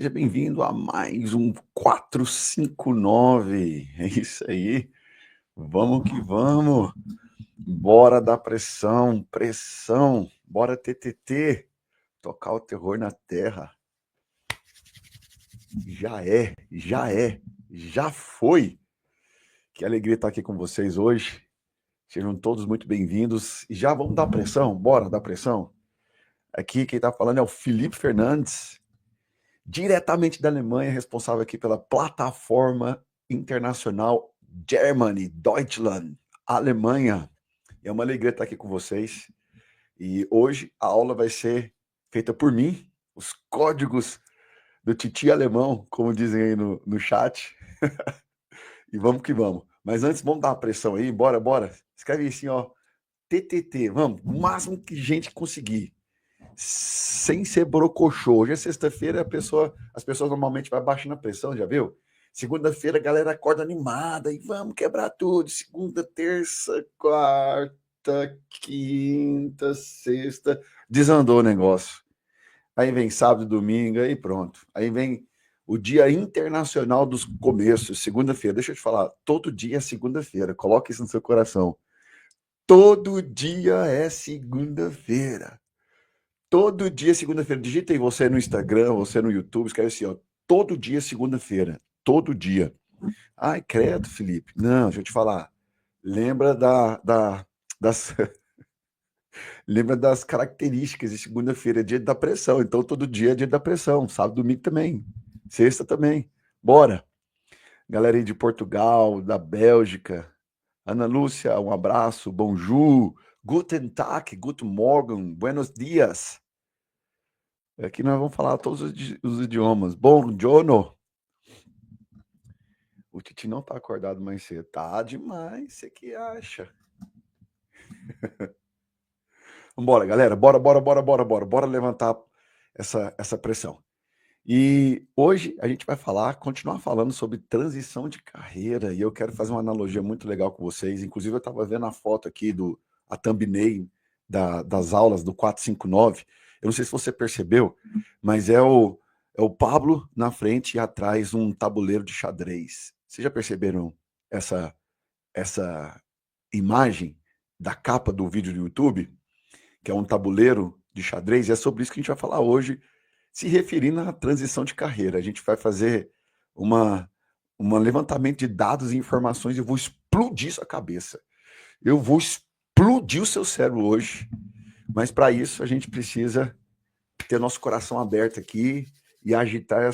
Seja bem-vindo a mais um 459. É isso aí. Vamos que vamos. Bora dar pressão, pressão. Bora TTT. Tocar o terror na terra. Já foi. Que alegria estar aqui com vocês hoje. Sejam todos muito bem-vindos. E já vamos dar pressão? Bora dar pressão? Aqui quem está falando é o Felipe Fernandes, diretamente da Alemanha, responsável aqui pela plataforma internacional Germany, Deutschland, Alemanha. É uma alegria estar aqui com vocês. E hoje a aula vai ser feita por mim, os códigos do Titi Alemão, como dizem aí no chat. E vamos que vamos. Mas antes, vamos dar uma pressão aí, bora. Escreve assim, ó, TTT, vamos, o máximo que gente conseguir. Sem ser brocochô. Hoje é sexta-feira, as pessoas normalmente vão baixando a pressão, já viu? Segunda-feira a galera acorda animada e vamos quebrar tudo. Segunda, terça, quarta, quinta, sexta, desandou o negócio. Aí vem sábado e domingo, aí pronto. Aí vem o Dia Internacional dos Começos, segunda-feira. Deixa eu te falar, todo dia é segunda-feira. Coloque isso no seu coração. Todo dia é segunda-feira. Todo dia, segunda-feira. Digita aí você no Instagram, você no YouTube, escreve assim, ó. Todo dia, segunda-feira. Todo dia. Ai, credo, Felipe. Não, deixa eu te falar. Lembra das, lembra das características de segunda-feira, é dia da pressão. Então, todo dia é dia da pressão. Sábado, domingo também. Sexta também. Bora. Galera aí de Portugal, da Bélgica. Ana Lúcia, um abraço. Bonjour. Guten Tag, guten Morgen, buenos dias. Aqui nós vamos falar todos os idiomas. Bom, Jono. O Titi não tá acordado mais cedo. Tá demais, você que acha. Vambora, galera. Bora levantar essa pressão. E hoje a gente vai continuar falando sobre transição de carreira. E eu quero fazer uma analogia muito legal com vocês. Inclusive, eu estava vendo a foto aqui a thumbnail das aulas do 459. Eu não sei se você percebeu, mas é o Pablo na frente e atrás um tabuleiro de xadrez. Vocês já perceberam essa imagem da capa do vídeo do YouTube? Que é um tabuleiro de xadrez, e é sobre isso que a gente vai falar hoje, se referindo à transição de carreira. A gente vai fazer um levantamento de dados e informações e eu vou explodir sua cabeça. Eu vou explodir o seu cérebro hoje, mas para isso a gente precisa ter nosso coração aberto aqui e agitar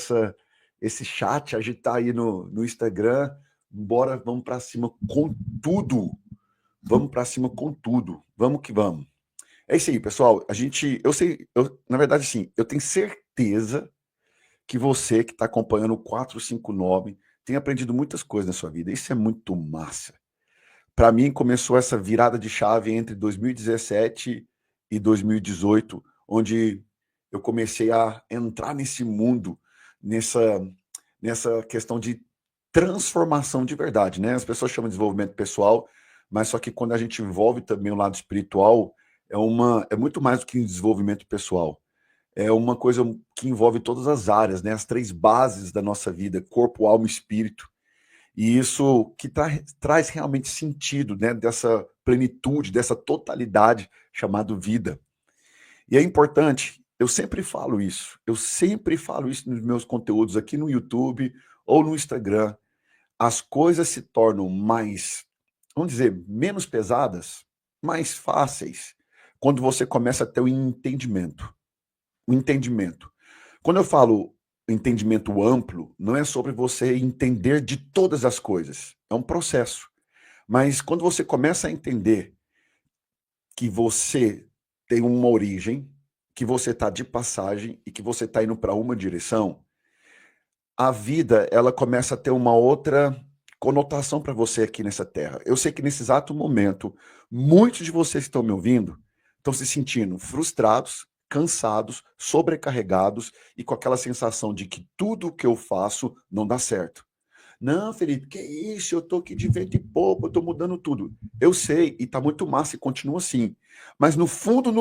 esse chat, agitar aí no Instagram. Bora, vamos para cima com tudo. Vamos para cima com tudo. Vamos que vamos. É isso aí, pessoal. Na verdade, sim, eu tenho certeza que você que está acompanhando o 459 tem aprendido muitas coisas na sua vida. Isso é muito massa. Para mim, começou essa virada de chave entre 2017 e 2018, onde eu comecei a entrar nesse mundo, nessa questão de transformação de verdade, né? As pessoas chamam de desenvolvimento pessoal, mas só que quando a gente envolve também o lado espiritual, é muito mais do que um desenvolvimento pessoal. É uma coisa que envolve todas as áreas, né? As três bases da nossa vida, corpo, alma e espírito. E isso que traz realmente sentido, né? Dessa plenitude, dessa totalidade chamada vida. E é importante, eu sempre falo isso nos meus conteúdos aqui no YouTube ou no Instagram. As coisas se tornam vamos dizer, menos pesadas, mais fáceis, quando você começa a ter o entendimento. O entendimento. Quando eu falo entendimento amplo, não é sobre você entender de todas as coisas. É um processo. Mas quando você começa a entender que você tem uma origem, que você está de passagem e que você está indo para uma direção, a vida ela começa a ter uma outra conotação para você aqui nessa terra. Eu sei que nesse exato momento, muitos de vocês que estão me ouvindo estão se sentindo frustrados, cansados, sobrecarregados e com aquela sensação de que tudo o que eu faço não dá certo. Não, Felipe, que isso? Eu tô aqui de vento e pouco, eu tô mudando tudo. Eu sei, e tá muito massa e continua assim. Mas no fundo,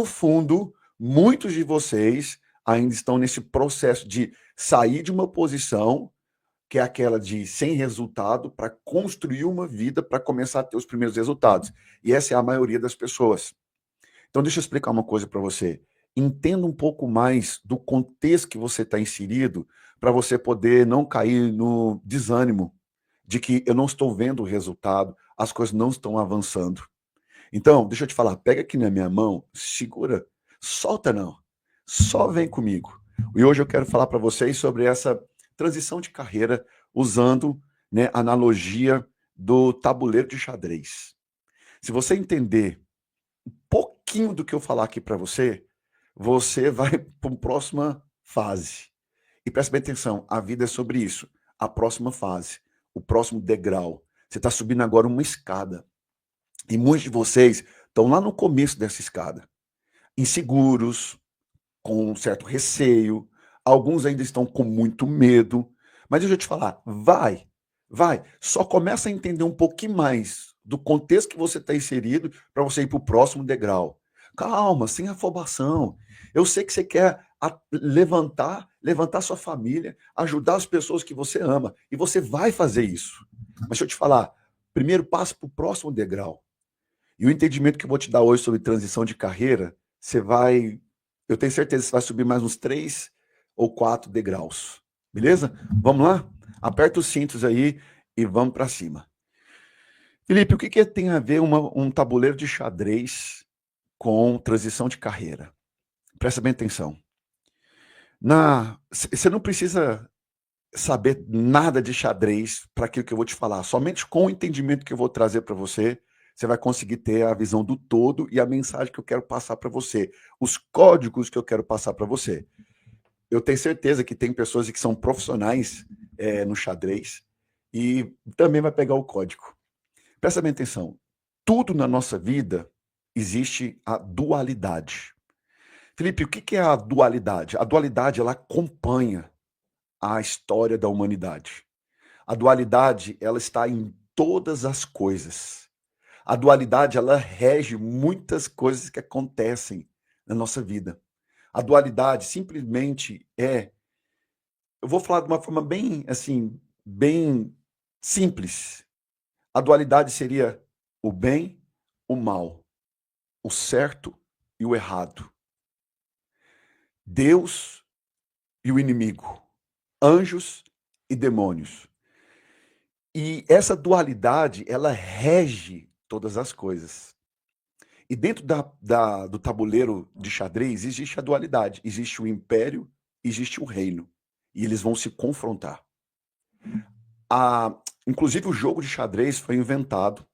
muitos de vocês ainda estão nesse processo de sair de uma posição que é aquela de sem resultado para construir uma vida para começar a ter os primeiros resultados. E essa é a maioria das pessoas. Então, deixa eu explicar uma coisa para você. Entenda um pouco mais do contexto que você está inserido para você poder não cair no desânimo de que eu não estou vendo o resultado, as coisas não estão avançando. Então, deixa eu te falar, pega aqui na minha mão, segura, solta não, só vem comigo. E hoje eu quero falar para vocês sobre essa transição de carreira usando, né, a analogia do tabuleiro de xadrez. Se você entender um pouquinho do que eu falar aqui para você, você vai para uma próxima fase. E preste bem atenção, a vida é sobre isso, a próxima fase, o próximo degrau. Você está subindo agora uma escada. E muitos de vocês estão lá no começo dessa escada, inseguros, com um certo receio, alguns ainda estão com muito medo. Mas deixa eu te falar, vai. Só começa a entender um pouquinho mais do contexto que você está inserido para você ir para o próximo degrau. Calma, sem afobação. Eu sei que você quer levantar sua família, ajudar as pessoas que você ama, e você vai fazer isso. Mas deixa eu te falar, primeiro passo para o próximo degrau. E o entendimento que eu vou te dar hoje sobre transição de carreira, eu tenho certeza que você vai subir mais uns 3 ou 4 degraus. Beleza? Vamos lá? Aperta os cintos aí e vamos para cima. Felipe, o que tem a ver um tabuleiro de xadrez com transição de carreira? Presta bem atenção. Você não precisa saber nada de xadrez para aquilo que eu vou te falar. Somente com o entendimento que eu vou trazer para você, você vai conseguir ter a visão do todo e a mensagem que eu quero passar para você, os códigos que eu quero passar para você. Eu tenho certeza que tem pessoas que são profissionais no xadrez e também vai pegar o código. Presta bem atenção. Tudo na nossa vida existe a dualidade. Felipe, o que é a dualidade? A dualidade, ela acompanha a história da humanidade. A dualidade, ela está em todas as coisas. A dualidade, ela rege muitas coisas que acontecem na nossa vida. A dualidade simplesmente eu vou falar de uma forma bem, assim, bem simples. A dualidade seria o bem, o mal, o certo e o errado. Deus e o inimigo, anjos e demônios. E essa dualidade, ela rege todas as coisas. E dentro do tabuleiro de xadrez existe a dualidade. Existe o império, existe o reino. E eles vão se confrontar. Inclusive o jogo de xadrez foi inventado.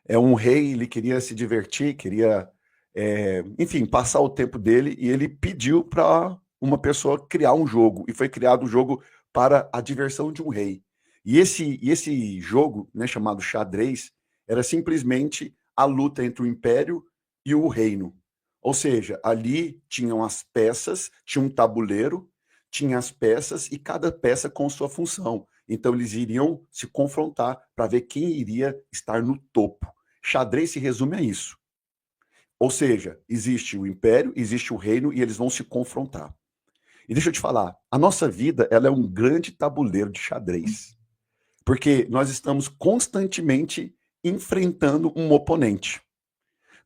Um rei, ele queria se divertir, queria, enfim, passar o tempo dele, e ele pediu para uma pessoa criar um jogo. E foi criado um jogo para a diversão de um rei. E esse jogo, né, chamado xadrez, era simplesmente a luta entre o império e o reino. Ou seja, ali tinham as peças, tinha um tabuleiro, tinha as peças e cada peça com sua função. Então eles iriam se confrontar para ver quem iria estar no topo. Xadrez se resume a isso. Ou seja, existe o império, existe o reino e eles vão se confrontar. E deixa eu te falar, a nossa vida, ela é um grande tabuleiro de xadrez. Porque nós estamos constantemente enfrentando um oponente.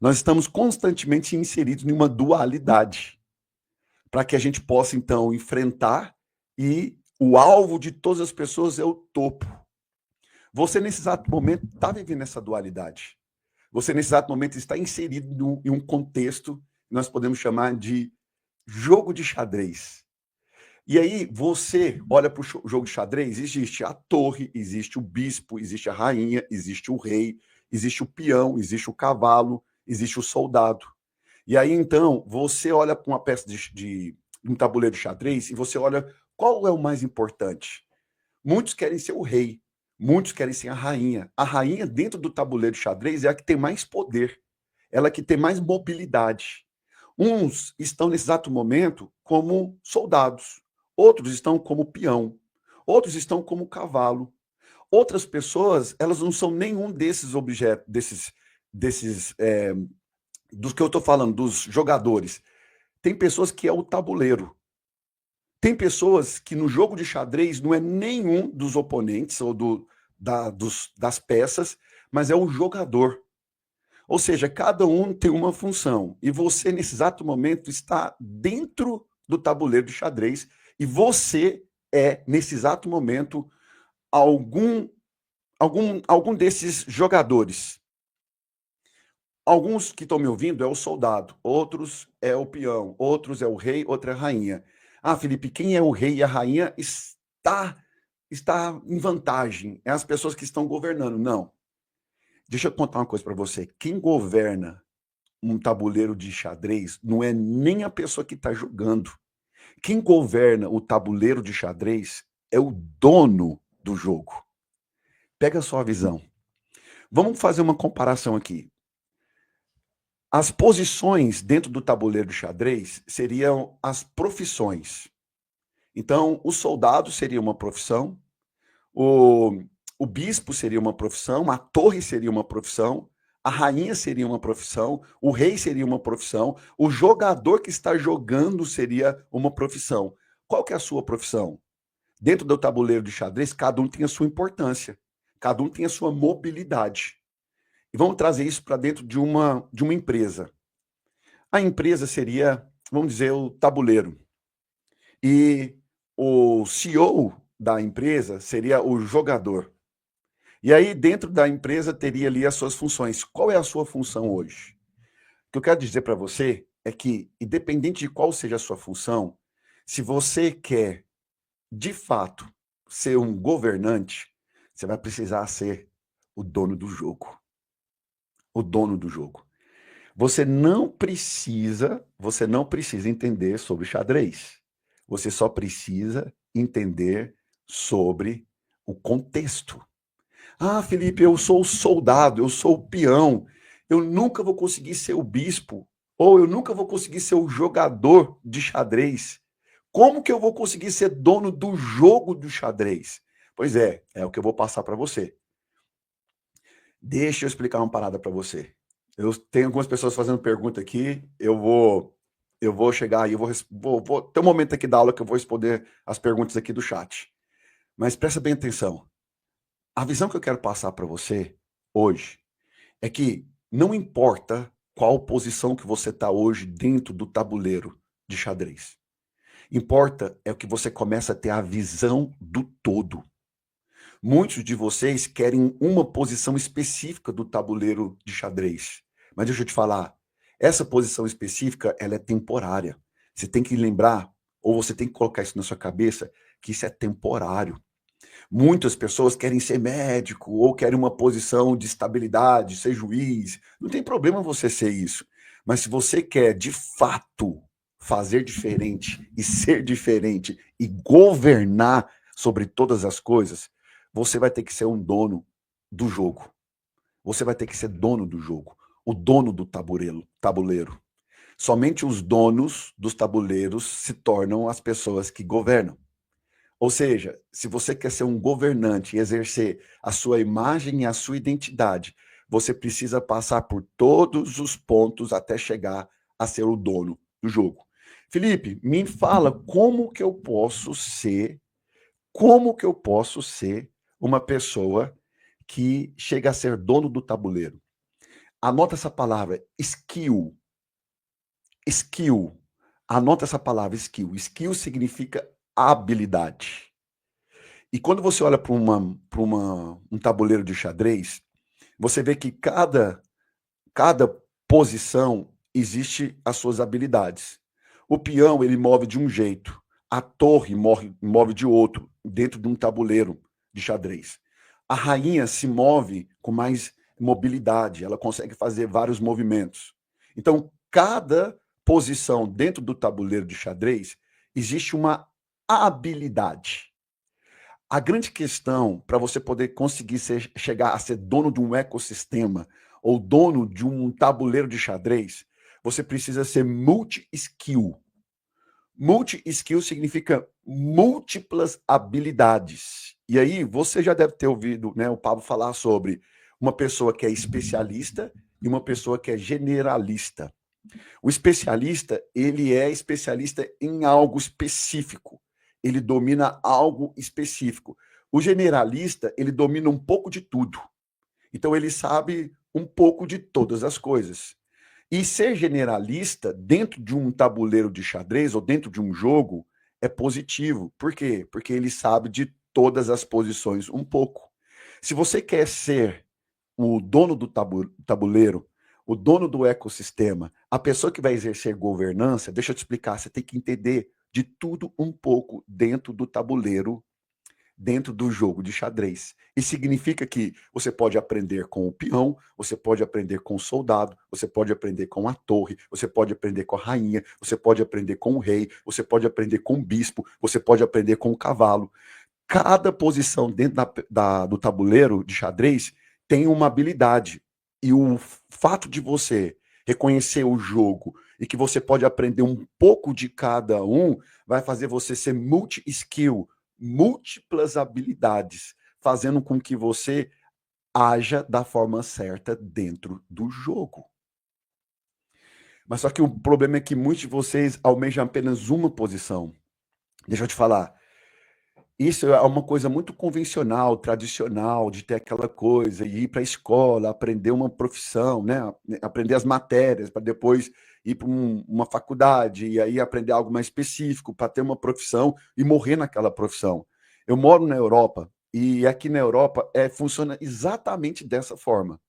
Nós estamos constantemente inseridos em uma dualidade, para que a gente possa, então, enfrentar, e o alvo de todas as pessoas é o topo. Você, nesse exato momento, está vivendo essa dualidade. Você, nesse exato momento, está inserido em um contexto que nós podemos chamar de jogo de xadrez. E aí você olha para o jogo de xadrez, existe a torre, existe o bispo, existe a rainha, existe o rei, existe o peão, existe o cavalo, existe o soldado. E aí, então, você olha para uma peça de um tabuleiro de xadrez e você olha qual é o mais importante. Muitos querem ser o rei, muitos querem ser a rainha. A rainha, dentro do tabuleiro de xadrez, é a que tem mais poder, ela que tem mais mobilidade. Uns estão, nesse exato momento, como soldados. Outros estão como peão, outros estão como cavalo. Outras pessoas, elas não são nenhum desses objetos, dos que eu estou falando, dos jogadores. Tem pessoas que é o tabuleiro. Tem pessoas que no jogo de xadrez não é nenhum dos oponentes ou das peças, mas é o jogador. Ou seja, cada um tem uma função. E você, nesse exato momento, está dentro do tabuleiro de xadrez e você é, nesse exato momento, algum desses jogadores. Alguns que estão me ouvindo é o soldado, outros é o peão, outros é o rei, outra é a rainha. Ah, Felipe, quem é o rei e a rainha está em vantagem. É as pessoas que estão governando. Não. Deixa eu contar uma coisa para você. Quem governa um tabuleiro de xadrez não é nem a pessoa que está jogando. Quem governa o tabuleiro de xadrez é o dono do jogo. Pega a sua visão. Vamos fazer uma comparação aqui. As posições dentro do tabuleiro de xadrez seriam as profissões. Então, o soldado seria uma profissão, o bispo seria uma profissão, a torre seria uma profissão, a rainha seria uma profissão, o rei seria uma profissão, o jogador que está jogando seria uma profissão. Qual que é a sua profissão? Dentro do tabuleiro de xadrez, cada um tem a sua importância, cada um tem a sua mobilidade. E vamos trazer isso para dentro de uma empresa. A empresa seria, vamos dizer, o tabuleiro. E o CEO da empresa seria o jogador. E aí, dentro da empresa, teria ali as suas funções. Qual é a sua função hoje? O que eu quero dizer para você é que, independente de qual seja a sua função, se você quer, de fato, ser um governante, você vai precisar ser o dono do jogo. O dono do jogo. Você não precisa entender sobre xadrez. Você só precisa entender sobre o contexto. Ah, Felipe, eu sou o soldado, eu sou o peão. Eu nunca vou conseguir ser o bispo, ou eu nunca vou conseguir ser o jogador de xadrez. Como que eu vou conseguir ser dono do jogo do xadrez? Pois é o que eu vou passar para você. Deixa eu explicar uma parada para você. Eu tenho algumas pessoas fazendo pergunta aqui, eu vou chegar aí, vou ter um momento aqui da aula que eu vou responder as perguntas aqui do chat. Mas presta bem atenção. A visão que eu quero passar para você hoje é que não importa qual posição que você está hoje dentro do tabuleiro de xadrez. Importa é o que você começa a ter a visão do todo. Muitos de vocês querem uma posição específica do tabuleiro de xadrez. Mas deixa eu te falar, essa posição específica, ela é temporária. Você tem que lembrar, ou você tem que colocar isso na sua cabeça, que isso é temporário. Muitas pessoas querem ser médico, ou querem uma posição de estabilidade, ser juiz. Não tem problema você ser isso. Mas se você quer, de fato, fazer diferente, e ser diferente, e governar sobre todas as coisas, você vai ter que ser um dono do jogo. Você vai ter que ser dono do jogo. O dono do tabuleiro. Somente os donos dos tabuleiros se tornam as pessoas que governam. Ou seja, se você quer ser um governante e exercer a sua imagem e a sua identidade, você precisa passar por todos os pontos até chegar a ser o dono do jogo. Felipe, me fala como que eu posso ser uma pessoa que chega a ser dono do tabuleiro. Anota essa palavra, skill. Skill. Anota essa palavra, skill. Skill significa habilidade. E quando você olha para um tabuleiro de xadrez, você vê que cada posição existe as suas habilidades. O peão, ele move de um jeito. A torre move de outro, dentro de um tabuleiro de xadrez. A rainha se move com mais mobilidade, ela consegue fazer vários movimentos. Então, cada posição dentro do tabuleiro de xadrez, existe uma habilidade. A grande questão para você poder conseguir chegar a ser dono de um ecossistema ou dono de um tabuleiro de xadrez, você precisa ser multi-skill. Multi-skill significa múltiplas habilidades. E aí você já deve ter ouvido, né, o Pablo falar sobre uma pessoa que é especialista e uma pessoa que é generalista. O especialista, ele é especialista em algo específico. ele domina algo específico. O generalista, ele domina um pouco de tudo. Então, ele sabe um pouco de todas as coisas. E ser generalista dentro de um tabuleiro de xadrez ou dentro de um jogo é positivo. Por quê? Porque ele sabe de todas as posições um pouco. Se você quer ser o dono do tabuleiro, o dono do ecossistema, a pessoa que vai exercer governança, deixa eu te explicar, você tem que entender de tudo um pouco dentro do tabuleiro, dentro do jogo de xadrez. Isso significa que você pode aprender com o peão, você pode aprender com o soldado, você pode aprender com a torre, você pode aprender com a rainha, você pode aprender com o rei, você pode aprender com o bispo, você pode aprender com o cavalo. Cada posição dentro do tabuleiro de xadrez tem uma habilidade. E o fato de você reconhecer o jogo e que você pode aprender um pouco de cada um vai fazer você ser multi-skill, múltiplas habilidades, fazendo com que você haja da forma certa dentro do jogo. Mas só que o problema é que muitos de vocês almejam apenas uma posição. Deixa eu te falar, isso é uma coisa muito convencional, tradicional, de ter aquela coisa, e ir para a escola, aprender uma profissão, né? Aprender as matérias, para depois ir para uma faculdade, e aí aprender algo mais específico, para ter uma profissão e morrer naquela profissão. Eu moro na Europa, e aqui na Europa funciona exatamente dessa forma.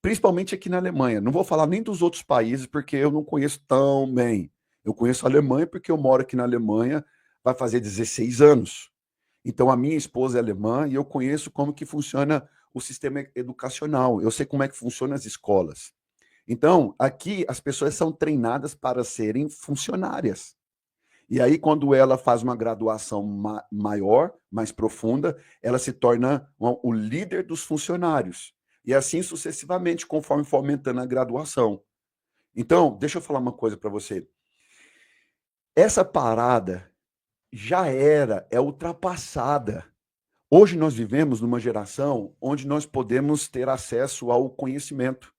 Principalmente aqui na Alemanha. Não vou falar nem dos outros países, porque eu não conheço tão bem. Eu conheço a Alemanha porque eu moro aqui na Alemanha, vai fazer 16 anos. Então, a minha esposa é alemã e eu conheço como que funciona o sistema educacional. Eu sei como é que funcionam as escolas. Então, aqui as pessoas são treinadas para serem funcionárias. E aí, quando ela faz uma graduação maior, mais profunda, ela se torna o líder dos funcionários. E assim sucessivamente, conforme for aumentando a graduação. Então, deixa eu falar uma coisa para você. Essa parada já é ultrapassada. Hoje nós vivemos numa geração onde nós podemos ter acesso ao conhecimento.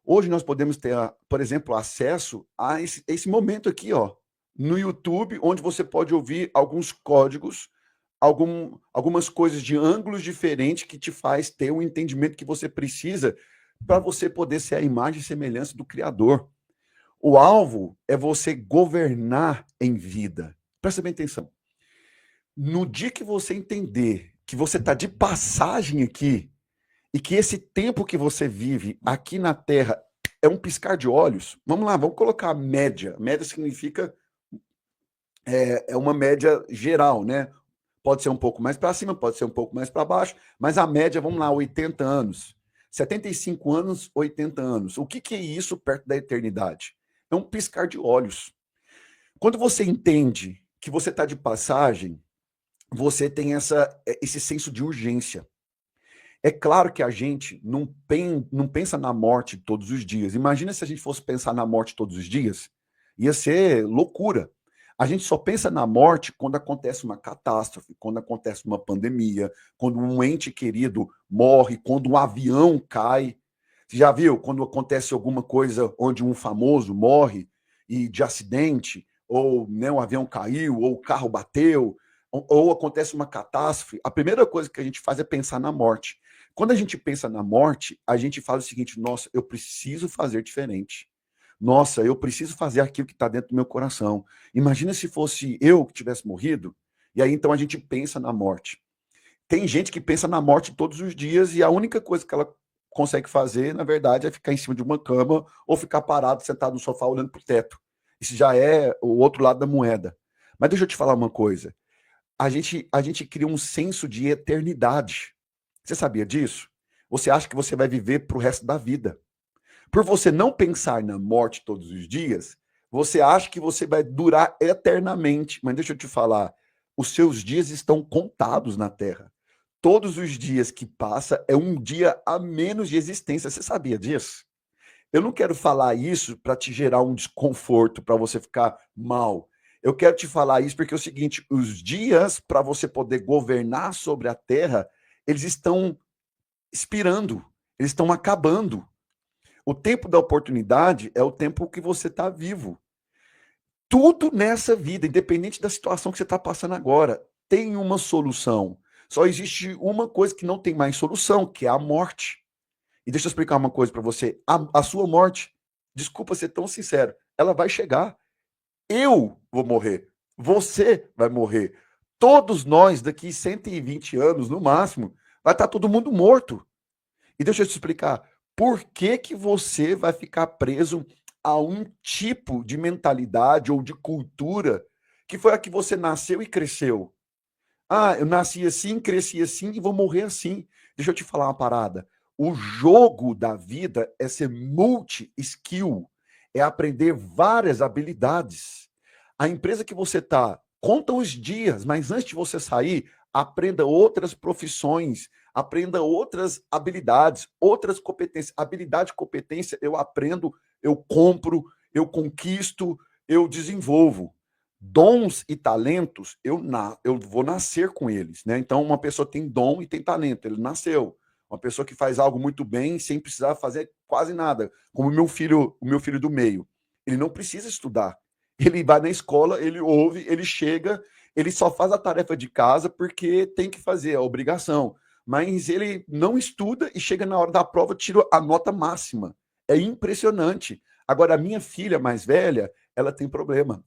Hoje nós podemos ter, por exemplo, acesso a esse momento aqui, ó, no YouTube, onde você pode ouvir alguns códigos, algumas coisas de ângulos diferentes que te faz ter o entendimento que você precisa para você poder ser a imagem e semelhança do Criador. O alvo é você governar em vida. Presta bem atenção. No dia que você entender que você está de passagem aqui e que esse tempo que você vive aqui na Terra é um piscar de olhos, vamos lá, vamos colocar a média. Média significa uma média geral, né? Pode ser um pouco mais para cima, pode ser um pouco mais para baixo, mas a média, vamos lá, 80 anos. 75 anos, 80 anos. O que é isso perto da eternidade? É um piscar de olhos. Quando você entende que você está de passagem, você tem esse senso de urgência. É claro que a gente não pensa na morte todos os dias. Imagina se a gente fosse pensar na morte todos os dias. Ia ser loucura. A gente só pensa na morte quando acontece uma catástrofe, quando acontece uma pandemia, quando um ente querido morre, quando um avião cai. Você já viu quando acontece alguma coisa onde um famoso morre e de acidente, ou né, um avião caiu, ou o carro bateu, ou acontece uma catástrofe, a primeira coisa que a gente faz é pensar na morte. Quando a gente pensa na morte, a gente fala o seguinte: nossa, eu preciso fazer diferente. Nossa, eu preciso fazer aquilo que está dentro do meu coração. Imagina se fosse eu que tivesse morrido. E aí então a gente pensa na morte. Tem gente que pensa na morte todos os dias e a única coisa que ela consegue fazer, na verdade, é ficar em cima de uma cama ou ficar parado, sentado no sofá, olhando para o teto. Isso já é o outro lado da moeda. Mas deixa eu te falar uma coisa. A gente cria um senso de eternidade. Você sabia disso? Você acha que você vai viver para o resto da vida. Por você não pensar na morte todos os dias, você acha que você vai durar eternamente. Mas deixa eu te falar, os seus dias estão contados na Terra. Todos os dias que passa é um dia a menos de existência. Você sabia disso? Eu não quero falar isso para te gerar um desconforto, para você ficar mal. Eu quero te falar isso porque é o seguinte: os dias para você poder governar sobre a Terra, eles estão expirando, eles estão acabando. O tempo da oportunidade é o tempo que você está vivo. Tudo nessa vida, independente da situação que você está passando agora, tem uma solução. Só existe uma coisa que não tem mais solução, que é a morte. E deixa eu explicar uma coisa para você. A sua morte, desculpa ser tão sincero, ela vai chegar. Eu vou morrer. Você vai morrer. Todos nós, daqui 120 anos, no máximo, vai estar todo mundo morto. E deixa eu te explicar. Por que que você vai ficar preso a um tipo de mentalidade ou de cultura que foi a que você nasceu e cresceu? Ah, eu nasci assim, cresci assim e vou morrer assim. Deixa eu te falar uma parada. O jogo da vida é ser multi-skill, é aprender várias habilidades. A empresa que você está, conta os dias, mas antes de você sair, aprenda outras profissões, aprenda outras habilidades, outras competências. Habilidade e competência eu aprendo, eu compro, eu conquisto, eu desenvolvo. Dons e talentos, eu vou nascer com eles, né? Então, uma pessoa tem dom e tem talento, ele nasceu. Uma pessoa que faz algo muito bem sem precisar fazer quase nada, como o meu filho do meio. Ele não precisa estudar. Ele vai na escola, ele ouve, ele chega, ele só faz a tarefa de casa porque tem que fazer, é obrigação. Mas ele não estuda e chega na hora da prova, tira a nota máxima. É impressionante. Agora, a minha filha mais velha, ela tem problema.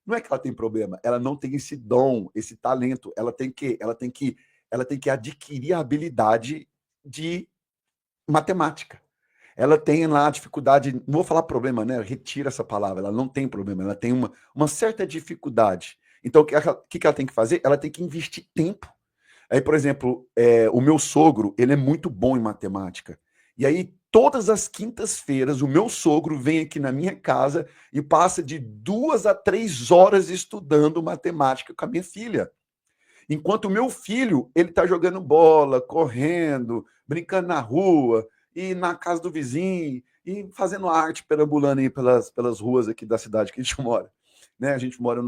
Não é que ela tem problema, ela não tem esse dom, esse talento. Ela tem que adquirir a habilidade de matemática. Ela tem lá a dificuldade, não vou falar problema, né? Retira essa palavra. Ela não tem problema, ela tem uma certa dificuldade. Então, o que ela tem que fazer? Ela tem que investir tempo. Aí, por exemplo, o meu sogro, ele é muito bom em matemática. E aí, todas as quintas-feiras, o meu sogro vem aqui na minha casa e passa de 2 a 3 horas estudando matemática com a minha filha. Enquanto o meu filho, ele está jogando bola, correndo, brincando na rua, e na casa do vizinho, e fazendo arte, perambulando aí pelas ruas aqui da cidade que a gente mora. Né? A gente mora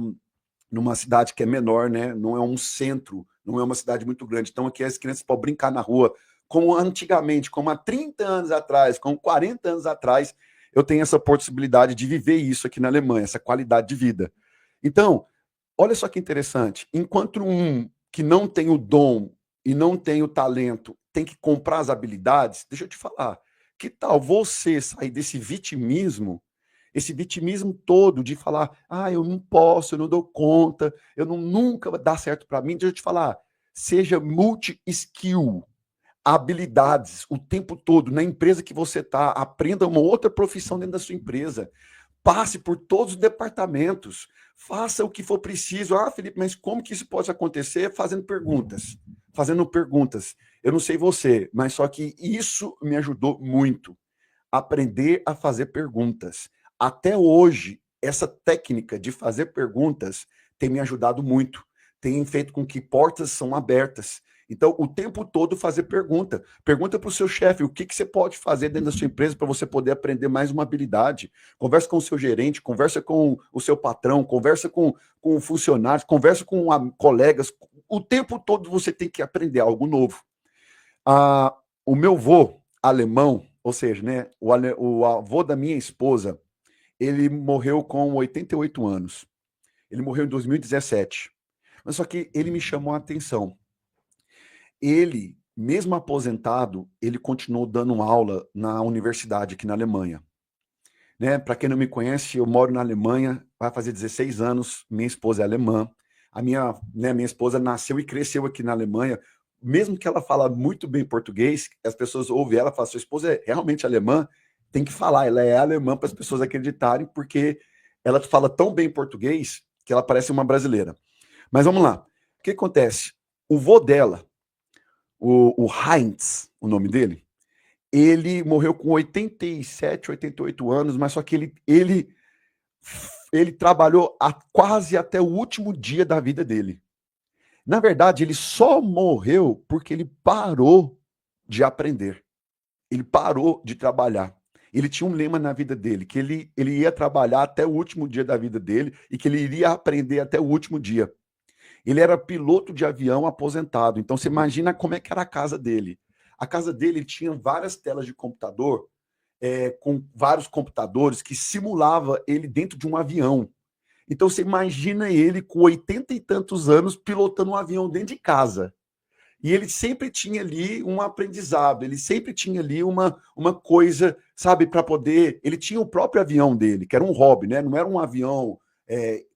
numa cidade que é menor, né? Não é um centro, não é uma cidade muito grande. Então aqui as crianças podem brincar na rua, como antigamente, como há 30 anos atrás, como 40 anos atrás, eu tenho essa possibilidade de viver isso aqui na Alemanha, essa qualidade de vida. Então, olha só que interessante, enquanto um que não tem o dom e não tem o talento tem que comprar as habilidades, deixa eu te falar, que tal você sair desse vitimismo, esse vitimismo todo de falar, ah, eu não posso, eu não dou conta, eu não, nunca vai dar certo para mim, deixa eu te falar, seja multi-skill, habilidades o tempo todo, na empresa que você está, aprenda uma outra profissão dentro da sua empresa, passe por todos os departamentos, faça o que for preciso. Ah, Felipe, mas como que isso pode acontecer? Fazendo perguntas. Fazendo perguntas. Eu não sei você, mas só que isso me ajudou muito. Aprender a fazer perguntas. Até hoje, essa técnica de fazer perguntas tem me ajudado muito. Tem feito com que portas são abertas. Então, o tempo todo fazer pergunta. Pergunta para o seu chefe o que você pode fazer dentro da sua empresa para você poder aprender mais uma habilidade. Conversa com o seu gerente, conversa com o seu patrão, conversa com funcionários, conversa com colegas. O tempo todo você tem que aprender algo novo. O meu avô alemão, ou seja, né, o avô da minha esposa, ele morreu com 88 anos. Ele morreu em 2017. Mas só que ele me chamou a atenção. Ele, mesmo aposentado, ele continuou dando aula na universidade aqui na Alemanha. Né? Para quem não me conhece, eu moro na Alemanha, vai fazer 16 anos, minha esposa é alemã. Minha esposa nasceu e cresceu aqui na Alemanha. Mesmo que ela fala muito bem português, as pessoas ouvem ela e falam, sua esposa é realmente alemã? Tem que falar, ela é alemã para as pessoas acreditarem, porque ela fala tão bem português que ela parece uma brasileira. Mas vamos lá. O que acontece? O vô dela, o Heinz, o nome dele, ele morreu com 87, 88 anos, mas só que ele trabalhou quase até o último dia da vida dele. Na verdade, ele só morreu porque ele parou de aprender. Ele parou de trabalhar. Ele tinha um lema na vida dele, que ele ia trabalhar até o último dia da vida dele e que ele iria aprender até o último dia. Ele era piloto de avião aposentado, então você imagina como é que era a casa dele. A casa dele tinha várias telas de computador, com vários computadores que simulava ele dentro de um avião. Então você imagina ele com 80 e tantos anos pilotando um avião dentro de casa. E ele sempre tinha ali um aprendizado, ele sempre tinha ali uma coisa, sabe, para poder. Ele tinha o próprio avião dele, que era um hobby, né? Não era um avião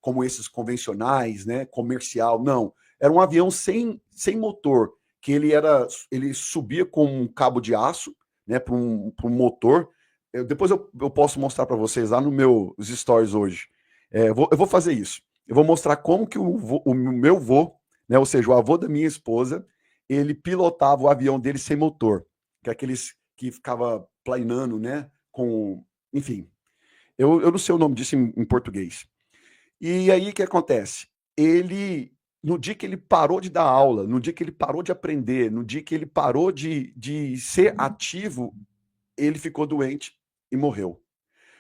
como esses convencionais, né? Comercial, não. Era um avião sem motor, que ele subia com um cabo de aço, né, para um motor. Depois eu posso mostrar para vocês lá no meus stories hoje. Eu vou fazer isso. Eu vou mostrar como que o meu vô, né, ou seja, o avô da minha esposa, ele pilotava o avião dele sem motor, que é aqueles que ficava planando, né? Enfim, eu não sei o nome disso em português. E aí o que acontece? No dia que ele parou de dar aula, no dia que ele parou de aprender, no dia que ele parou de ser ativo, ele ficou doente e morreu.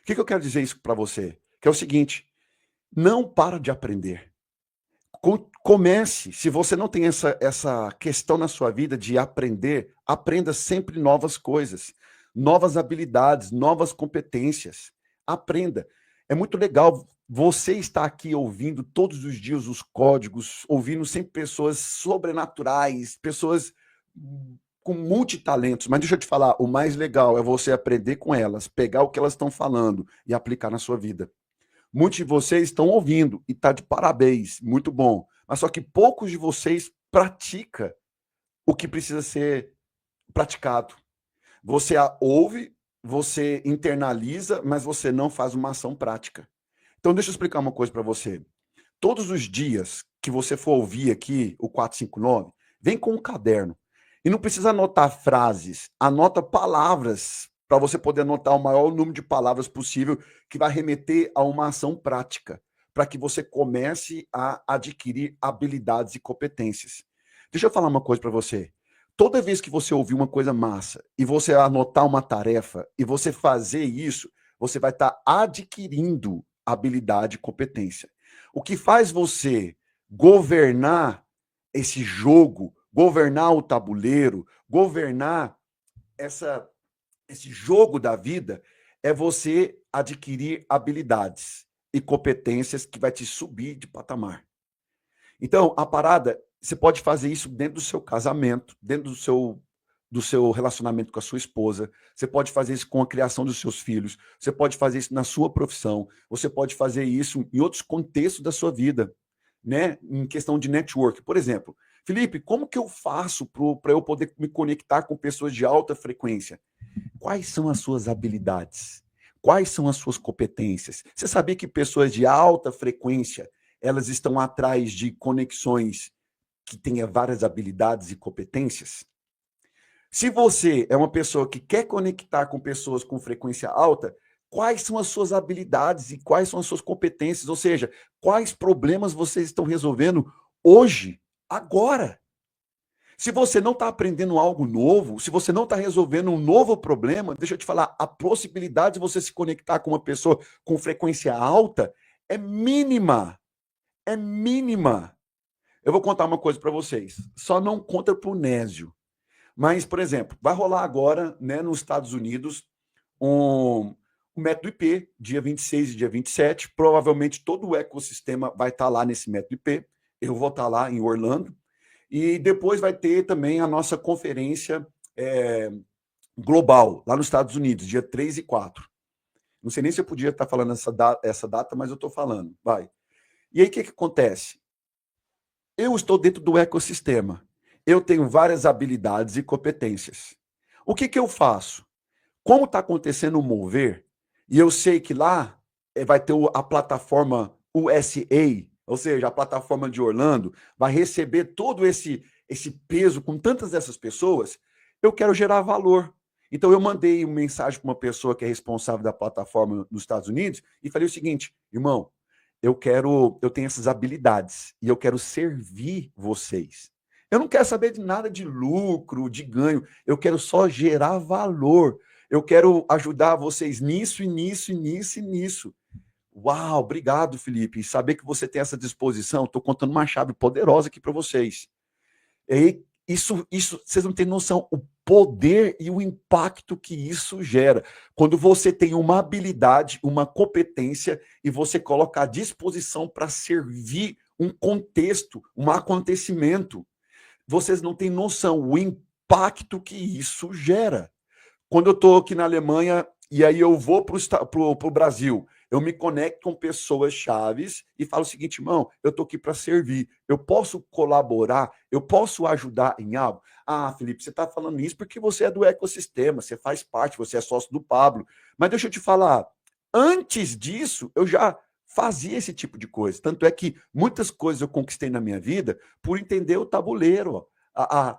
O que eu quero dizer isso para você? Que é o seguinte: não para de aprender. Comece, se você não tem essa questão na sua vida de aprender, aprenda sempre novas coisas, novas habilidades, novas competências. Aprenda. É muito legal você estar aqui ouvindo todos os dias os códigos, ouvindo sempre pessoas sobrenaturais, pessoas com multitalentos. Mas deixa eu te falar, o mais legal é você aprender com elas, pegar o que elas estão falando e aplicar na sua vida. Muitos de vocês estão ouvindo e está de parabéns, muito bom. Mas só que poucos de vocês pratica o que precisa ser praticado. Você ouve, você internaliza, mas você não faz uma ação prática. Então deixa eu explicar uma coisa para você. Todos os dias que você for ouvir aqui o 459, vem com um caderno. E não precisa anotar frases, anota palavras para você poder anotar o maior número de palavras possível que vai remeter a uma ação prática, para que você comece a adquirir habilidades e competências. Deixa eu falar uma coisa para você. Toda vez que você ouvir uma coisa massa e você anotar uma tarefa e você fazer isso, você vai estar adquirindo habilidade e competência. O que faz você governar esse jogo, governar o tabuleiro, governar esse jogo da vida, é você adquirir habilidades e competências que vai te subir de patamar. Então, a parada, você pode fazer isso dentro do seu casamento, dentro do seu relacionamento com a sua esposa, você pode fazer isso com a criação dos seus filhos, você pode fazer isso na sua profissão, você pode fazer isso em outros contextos da sua vida, né? Em questão de network. Por exemplo, Felipe, como que eu faço para eu poder me conectar com pessoas de alta frequência? Quais são as suas habilidades? Quais são as suas competências? Você sabia que pessoas de alta frequência, elas estão atrás de conexões que tenha várias habilidades e competências? Se você é uma pessoa que quer conectar com pessoas com frequência alta, quais são as suas habilidades e quais são as suas competências? Ou seja, quais problemas vocês estão resolvendo hoje, agora? Se você não está aprendendo algo novo, se você não está resolvendo um novo problema, deixa eu te falar, a possibilidade de você se conectar com uma pessoa com frequência alta é mínima. É mínima. Eu vou contar uma coisa para vocês. Só não conta para o Nésio. Mas, por exemplo, vai rolar agora, né, nos Estados Unidos, um método IP, dia 26 e dia 27. Provavelmente todo o ecossistema vai estar lá nesse método IP. Eu vou estar lá em Orlando. E depois vai ter também a nossa conferência global, lá nos Estados Unidos, dia 3 e 4. Não sei nem se eu podia estar falando essa data, mas eu estou falando. Vai. E aí o que acontece? Eu estou dentro do ecossistema. Eu tenho várias habilidades e competências. O que eu faço? Como está acontecendo o mover, e eu sei que lá vai ter a plataforma USA, ou seja, a plataforma de Orlando, vai receber todo esse peso com tantas dessas pessoas, eu quero gerar valor. Então eu mandei uma mensagem para uma pessoa que é responsável da plataforma nos Estados Unidos e falei o seguinte: irmão, eu tenho essas habilidades e eu quero servir vocês. Eu não quero saber de nada de lucro, de ganho, eu quero só gerar valor. Eu quero ajudar vocês nisso, e nisso, e nisso, e nisso. Uau, obrigado, Felipe. E saber que você tem essa disposição, estou contando uma chave poderosa aqui para vocês. E isso, vocês não têm noção o poder e o impacto que isso gera. Quando você tem uma habilidade, uma competência e você coloca à disposição para servir um contexto, um acontecimento, vocês não têm noção o impacto que isso gera. Quando eu estou aqui na Alemanha e aí eu vou para o Brasil, eu me conecto com pessoas chaves e falo o seguinte, irmão, eu estou aqui para servir, eu posso colaborar, eu posso ajudar em algo? Ah, Felipe, você está falando isso porque você é do ecossistema, você faz parte, você é sócio do Pablo. Mas deixa eu te falar, antes disso, eu já fazia esse tipo de coisa. Tanto é que muitas coisas eu conquistei na minha vida por entender o tabuleiro, ó,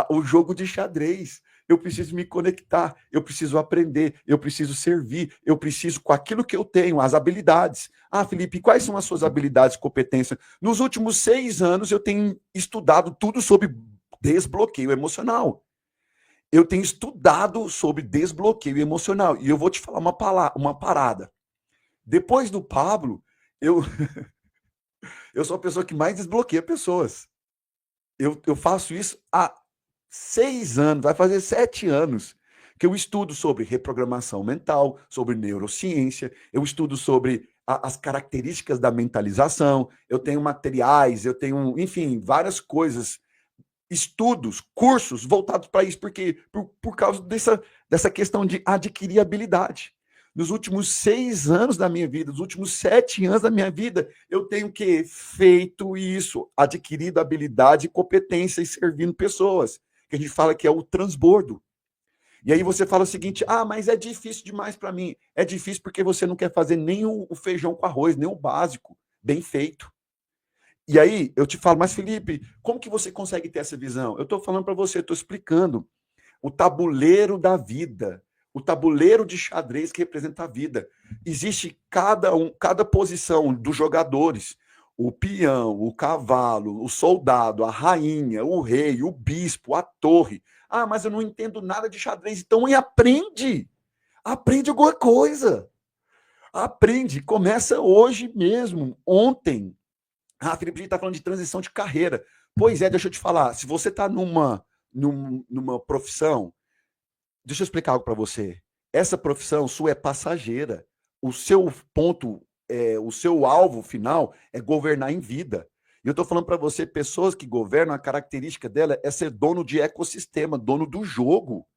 o jogo de xadrez. Eu preciso me conectar, eu preciso aprender, eu preciso servir, eu preciso com aquilo que eu tenho, as habilidades. Ah, Felipe, quais são as suas habilidades e competências? Nos últimos 6 anos, eu tenho estudado tudo sobre desbloqueio emocional. Eu tenho estudado sobre desbloqueio emocional. E eu vou te falar uma parada. Depois do Pablo, eu, eu sou a pessoa que mais desbloqueia pessoas. Eu faço isso há 6 anos, vai fazer 7 anos, que eu estudo sobre reprogramação mental, sobre neurociência, eu estudo sobre as características da mentalização, eu tenho materiais, eu tenho, enfim, várias coisas, estudos, cursos voltados para isso, porque por causa dessa questão de adquirir habilidade. Nos últimos 6 anos da minha vida, nos últimos 7 anos da minha vida, eu tenho que feito isso, adquirido habilidade, competência e servindo pessoas, que a gente fala que é o transbordo. E aí você fala o seguinte, ah, mas é difícil demais para mim. É difícil porque você não quer fazer nem o feijão com arroz, nem o básico, bem feito. E aí eu te falo, mas Felipe, como que você consegue ter essa visão? Eu estou falando para você, estou explicando o tabuleiro da vida, o tabuleiro de xadrez que representa a vida. Existe cada posição dos jogadores, o peão, o cavalo, o soldado, a rainha, o rei, o bispo, a torre. Ah, mas eu não entendo nada de xadrez. Então, aprende. Aprende alguma coisa. Aprende. Começa hoje mesmo, ontem. Ah, Felipe, a gente está falando de transição de carreira. Pois é, deixa eu te falar. Se você está numa profissão, deixa eu explicar algo para você. Essa profissão sua é passageira. O seu ponto, o seu alvo final é governar em vida. E eu estou falando para você, pessoas que governam, a característica dela é ser dono de ecossistema, dono do jogo.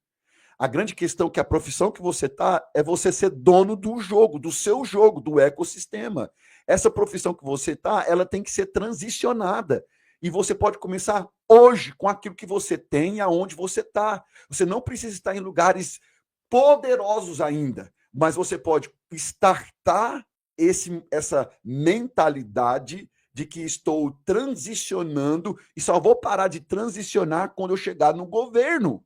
A grande questão é que a profissão que você está é você ser dono do jogo, do seu jogo, do ecossistema. Essa profissão que você está, ela tem que ser transicionada. E você pode começar hoje com aquilo que você tem e aonde você está. Você não precisa estar em lugares poderosos ainda, mas você pode startar essa mentalidade de que estou transicionando e só vou parar de transicionar quando eu chegar no governo,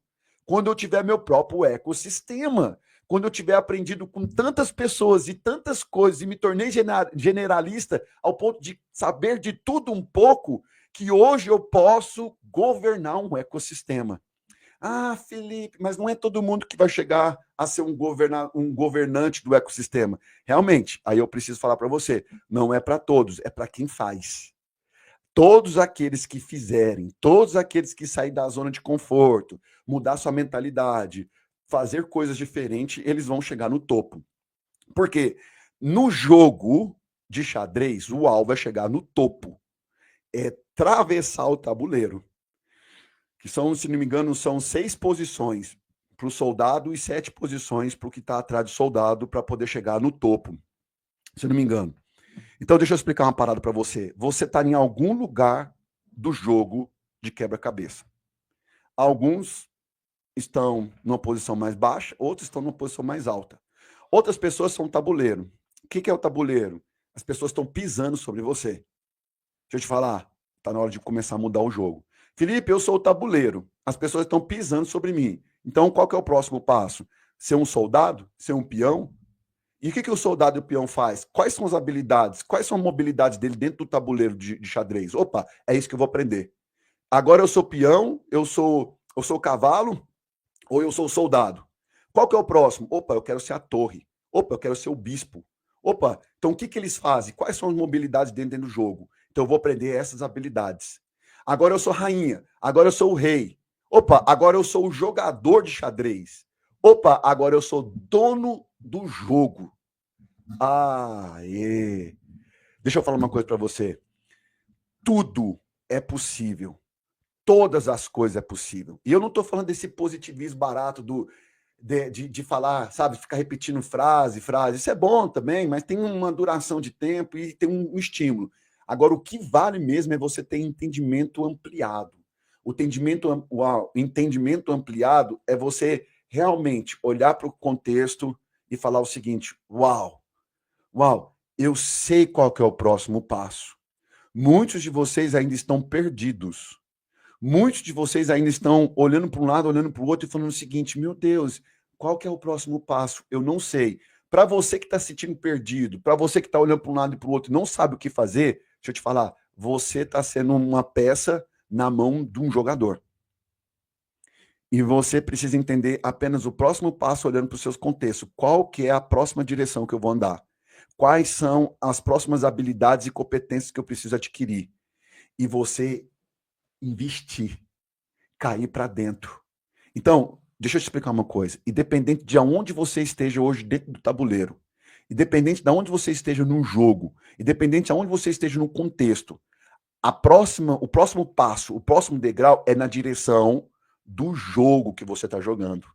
quando eu tiver meu próprio ecossistema, quando eu tiver aprendido com tantas pessoas e tantas coisas e me tornei generalista ao ponto de saber de tudo um pouco, que hoje eu posso governar um ecossistema. Ah, Felipe, mas não é todo mundo que vai chegar a ser um governante do ecossistema. Realmente, aí eu preciso falar para você, não é para todos, é para quem faz. Todos aqueles que fizerem, todos aqueles que saírem da zona de conforto, mudar sua mentalidade, fazer coisas diferentes, eles vão chegar no topo. Porque no jogo de xadrez, o alvo é chegar no topo. É atravessar o tabuleiro. Que são, se não me engano, são 6 posições para o soldado e 7 posições para o que está atrás do soldado para poder chegar no topo, se não me engano. Então, deixa eu explicar uma parada para você. Você está em algum lugar do jogo de quebra-cabeça. Alguns estão numa posição mais baixa, outros estão numa posição mais alta. Outras pessoas são um tabuleiro. O que é o tabuleiro? As pessoas estão pisando sobre você. Deixa eu te falar, está na hora de começar a mudar o jogo. Felipe, eu sou o tabuleiro. As pessoas estão pisando sobre mim. Então, qual que é o próximo passo? Ser um soldado? Ser um peão? E o que o soldado e o peão faz? Quais são as habilidades? Quais são a mobilidade dele dentro do tabuleiro de xadrez? Opa, é isso que eu vou aprender. Agora eu sou peão, eu sou cavalo ou eu sou soldado? Qual que é o próximo? Opa, eu quero ser a torre. Opa, eu quero ser o bispo. Opa, então o que eles fazem? Quais são as mobilidades dentro do jogo? Então eu vou aprender essas habilidades. Agora eu sou rainha, agora eu sou o rei. Opa, agora eu sou o jogador de xadrez. Opa, agora eu sou dono do jogo. Aê! Deixa eu falar uma coisa para você. Tudo é possível. Todas as coisas é possível. E eu não estou falando desse positivismo barato de falar, sabe, ficar repetindo frase. Isso é bom também, mas tem uma duração de tempo e tem um estímulo. Agora, o que vale mesmo é você ter entendimento ampliado. O entendimento ampliado é você realmente olhar para o contexto e falar o seguinte: uau, eu sei qual que é o próximo passo. Muitos de vocês ainda estão perdidos. Muitos de vocês ainda estão olhando para um lado, olhando para o outro e falando o seguinte: meu Deus, qual que é o próximo passo? Eu não sei. Para você que está se sentindo perdido, para você que está olhando para um lado e para o outro e não sabe o que fazer, deixa eu te falar, você está sendo uma peça na mão de um jogador. E você precisa entender apenas o próximo passo olhando para os seus contextos. Qual que é a próxima direção que eu vou andar? Quais são as próximas habilidades e competências que eu preciso adquirir? E você investir, cair para dentro. Então, deixa eu te explicar uma coisa. Independente de aonde você esteja hoje dentro do tabuleiro, independente de onde você esteja num jogo, independente de aonde você esteja no contexto, o próximo passo, o próximo degrau é na direção do jogo que você está jogando.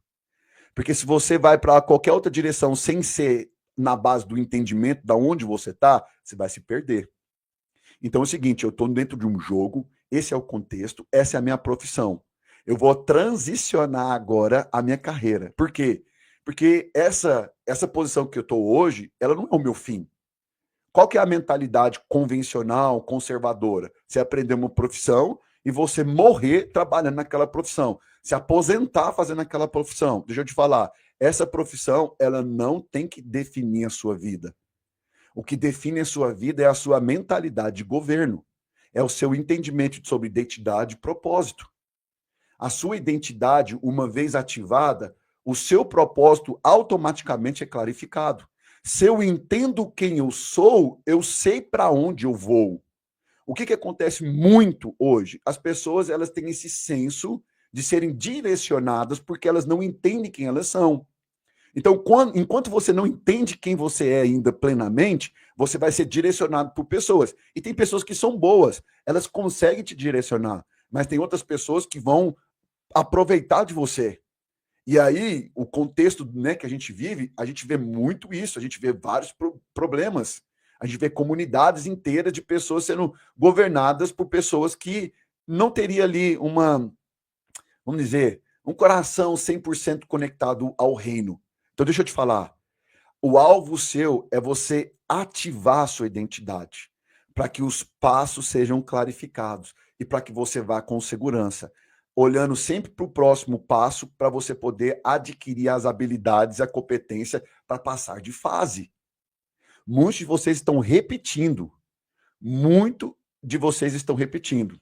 Porque se você vai para qualquer outra direção sem ser na base do entendimento de onde você está, você vai se perder. Então é o seguinte, eu estou dentro de um jogo, esse é o contexto, essa é a minha profissão. Eu vou transicionar agora a minha carreira. Por quê? Porque essa posição que eu estou hoje, ela não é o meu fim. Qual que é a mentalidade convencional, conservadora? Você aprender uma profissão e você morrer trabalhando naquela profissão. Se aposentar fazendo aquela profissão. Deixa eu te falar, essa profissão, ela não tem que definir a sua vida. O que define a sua vida é a sua mentalidade de governo. É o seu entendimento sobre identidade e propósito. A sua identidade, uma vez ativada, o seu propósito automaticamente é clarificado. Se eu entendo quem eu sei para onde eu vou. O que acontece muito hoje? As pessoas elas têm esse senso de serem direcionadas porque elas não entendem quem elas são. Então, enquanto você não entende quem você é ainda plenamente, você vai ser direcionado por pessoas. E tem pessoas que são boas, elas conseguem te direcionar, mas tem outras pessoas que vão aproveitar de você. E aí, o contexto, né, que a gente vive, a gente vê muito isso, a gente vê vários problemas. A gente vê comunidades inteiras de pessoas sendo governadas por pessoas que não teria ali vamos dizer, um coração 100% conectado ao reino. Então, deixa eu te falar. O alvo seu é você ativar a sua identidade, para que os passos sejam clarificados e para que você vá com segurança, olhando sempre para o próximo passo, para você poder adquirir as habilidades, a competência para passar de fase. Muitos de vocês estão repetindo. Muito de vocês estão repetindo.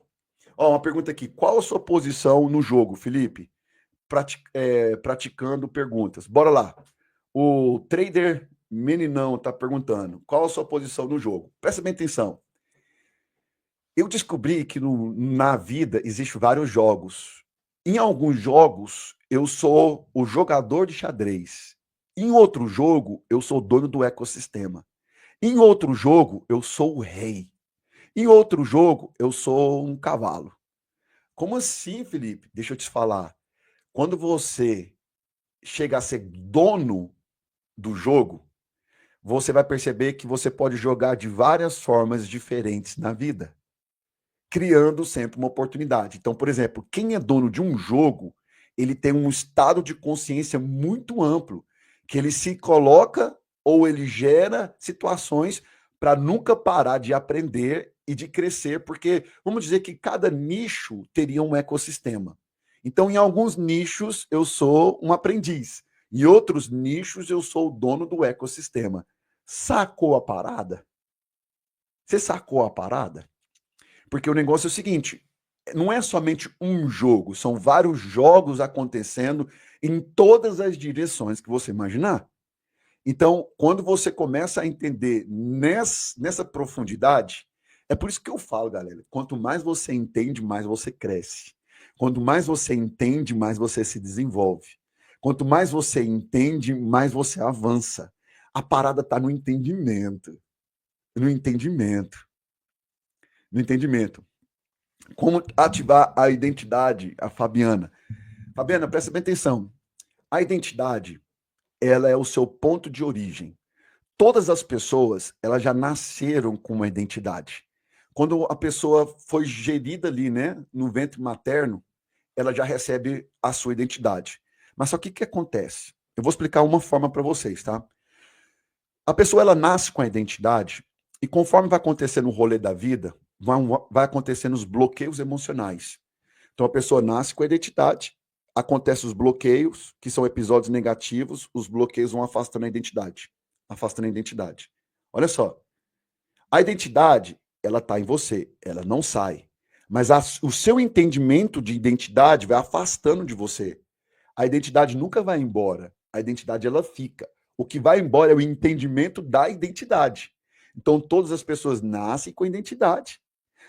Ó, uma pergunta aqui. Qual a sua posição no jogo, Felipe? Praticando perguntas. Bora lá. O trader Meninão está perguntando, qual a sua posição no jogo? Presta bem atenção. Eu descobri que na vida existem vários jogos. Em alguns jogos, eu sou o jogador de xadrez. Em outro jogo, eu sou o dono do ecossistema. Em outro jogo, eu sou o rei. Em outro jogo, eu sou um cavalo. Como assim, Felipe? Deixa eu te falar. Quando você chega a ser dono do jogo, você vai perceber que você pode jogar de várias formas diferentes na vida, criando sempre uma oportunidade. Então, por exemplo, quem é dono de um jogo, ele tem um estado de consciência muito amplo, que ele se coloca ou ele gera situações para nunca parar de aprender e de crescer, porque vamos dizer que cada nicho teria um ecossistema. Então, em alguns nichos, eu sou um aprendiz. Em outros nichos, eu sou o dono do ecossistema. Sacou a parada? Você sacou a parada? Porque o negócio é o seguinte, não é somente um jogo, são vários jogos acontecendo em todas as direções que você imaginar. Então, quando você começa a entender nessa profundidade, é por isso que eu falo, galera, quanto mais você entende, mais você cresce. Quanto mais você entende, mais você se desenvolve. Quanto mais você entende, mais você avança. A parada está no entendimento. No entendimento. No entendimento. Como ativar a identidade, a Fabiana? Fabiana, presta bem atenção. A identidade, ela é o seu ponto de origem. Todas as pessoas, elas já nasceram com uma identidade. Quando a pessoa foi gerida ali, né, no ventre materno, ela já recebe a sua identidade. Mas só que acontece? Eu vou explicar uma forma para vocês, tá? A pessoa, ela nasce com a identidade e conforme vai acontecendo o rolê da vida, vai acontecendo os bloqueios emocionais. Então a pessoa nasce com a identidade, acontecem os bloqueios, que são episódios negativos, os bloqueios vão afastando a identidade. Afastando a identidade. Olha só, a identidade, ela está em você, ela não sai. Mas o seu entendimento de identidade vai afastando de você. A identidade nunca vai embora, a identidade ela fica. O que vai embora é o entendimento da identidade. Então todas as pessoas nascem com identidade,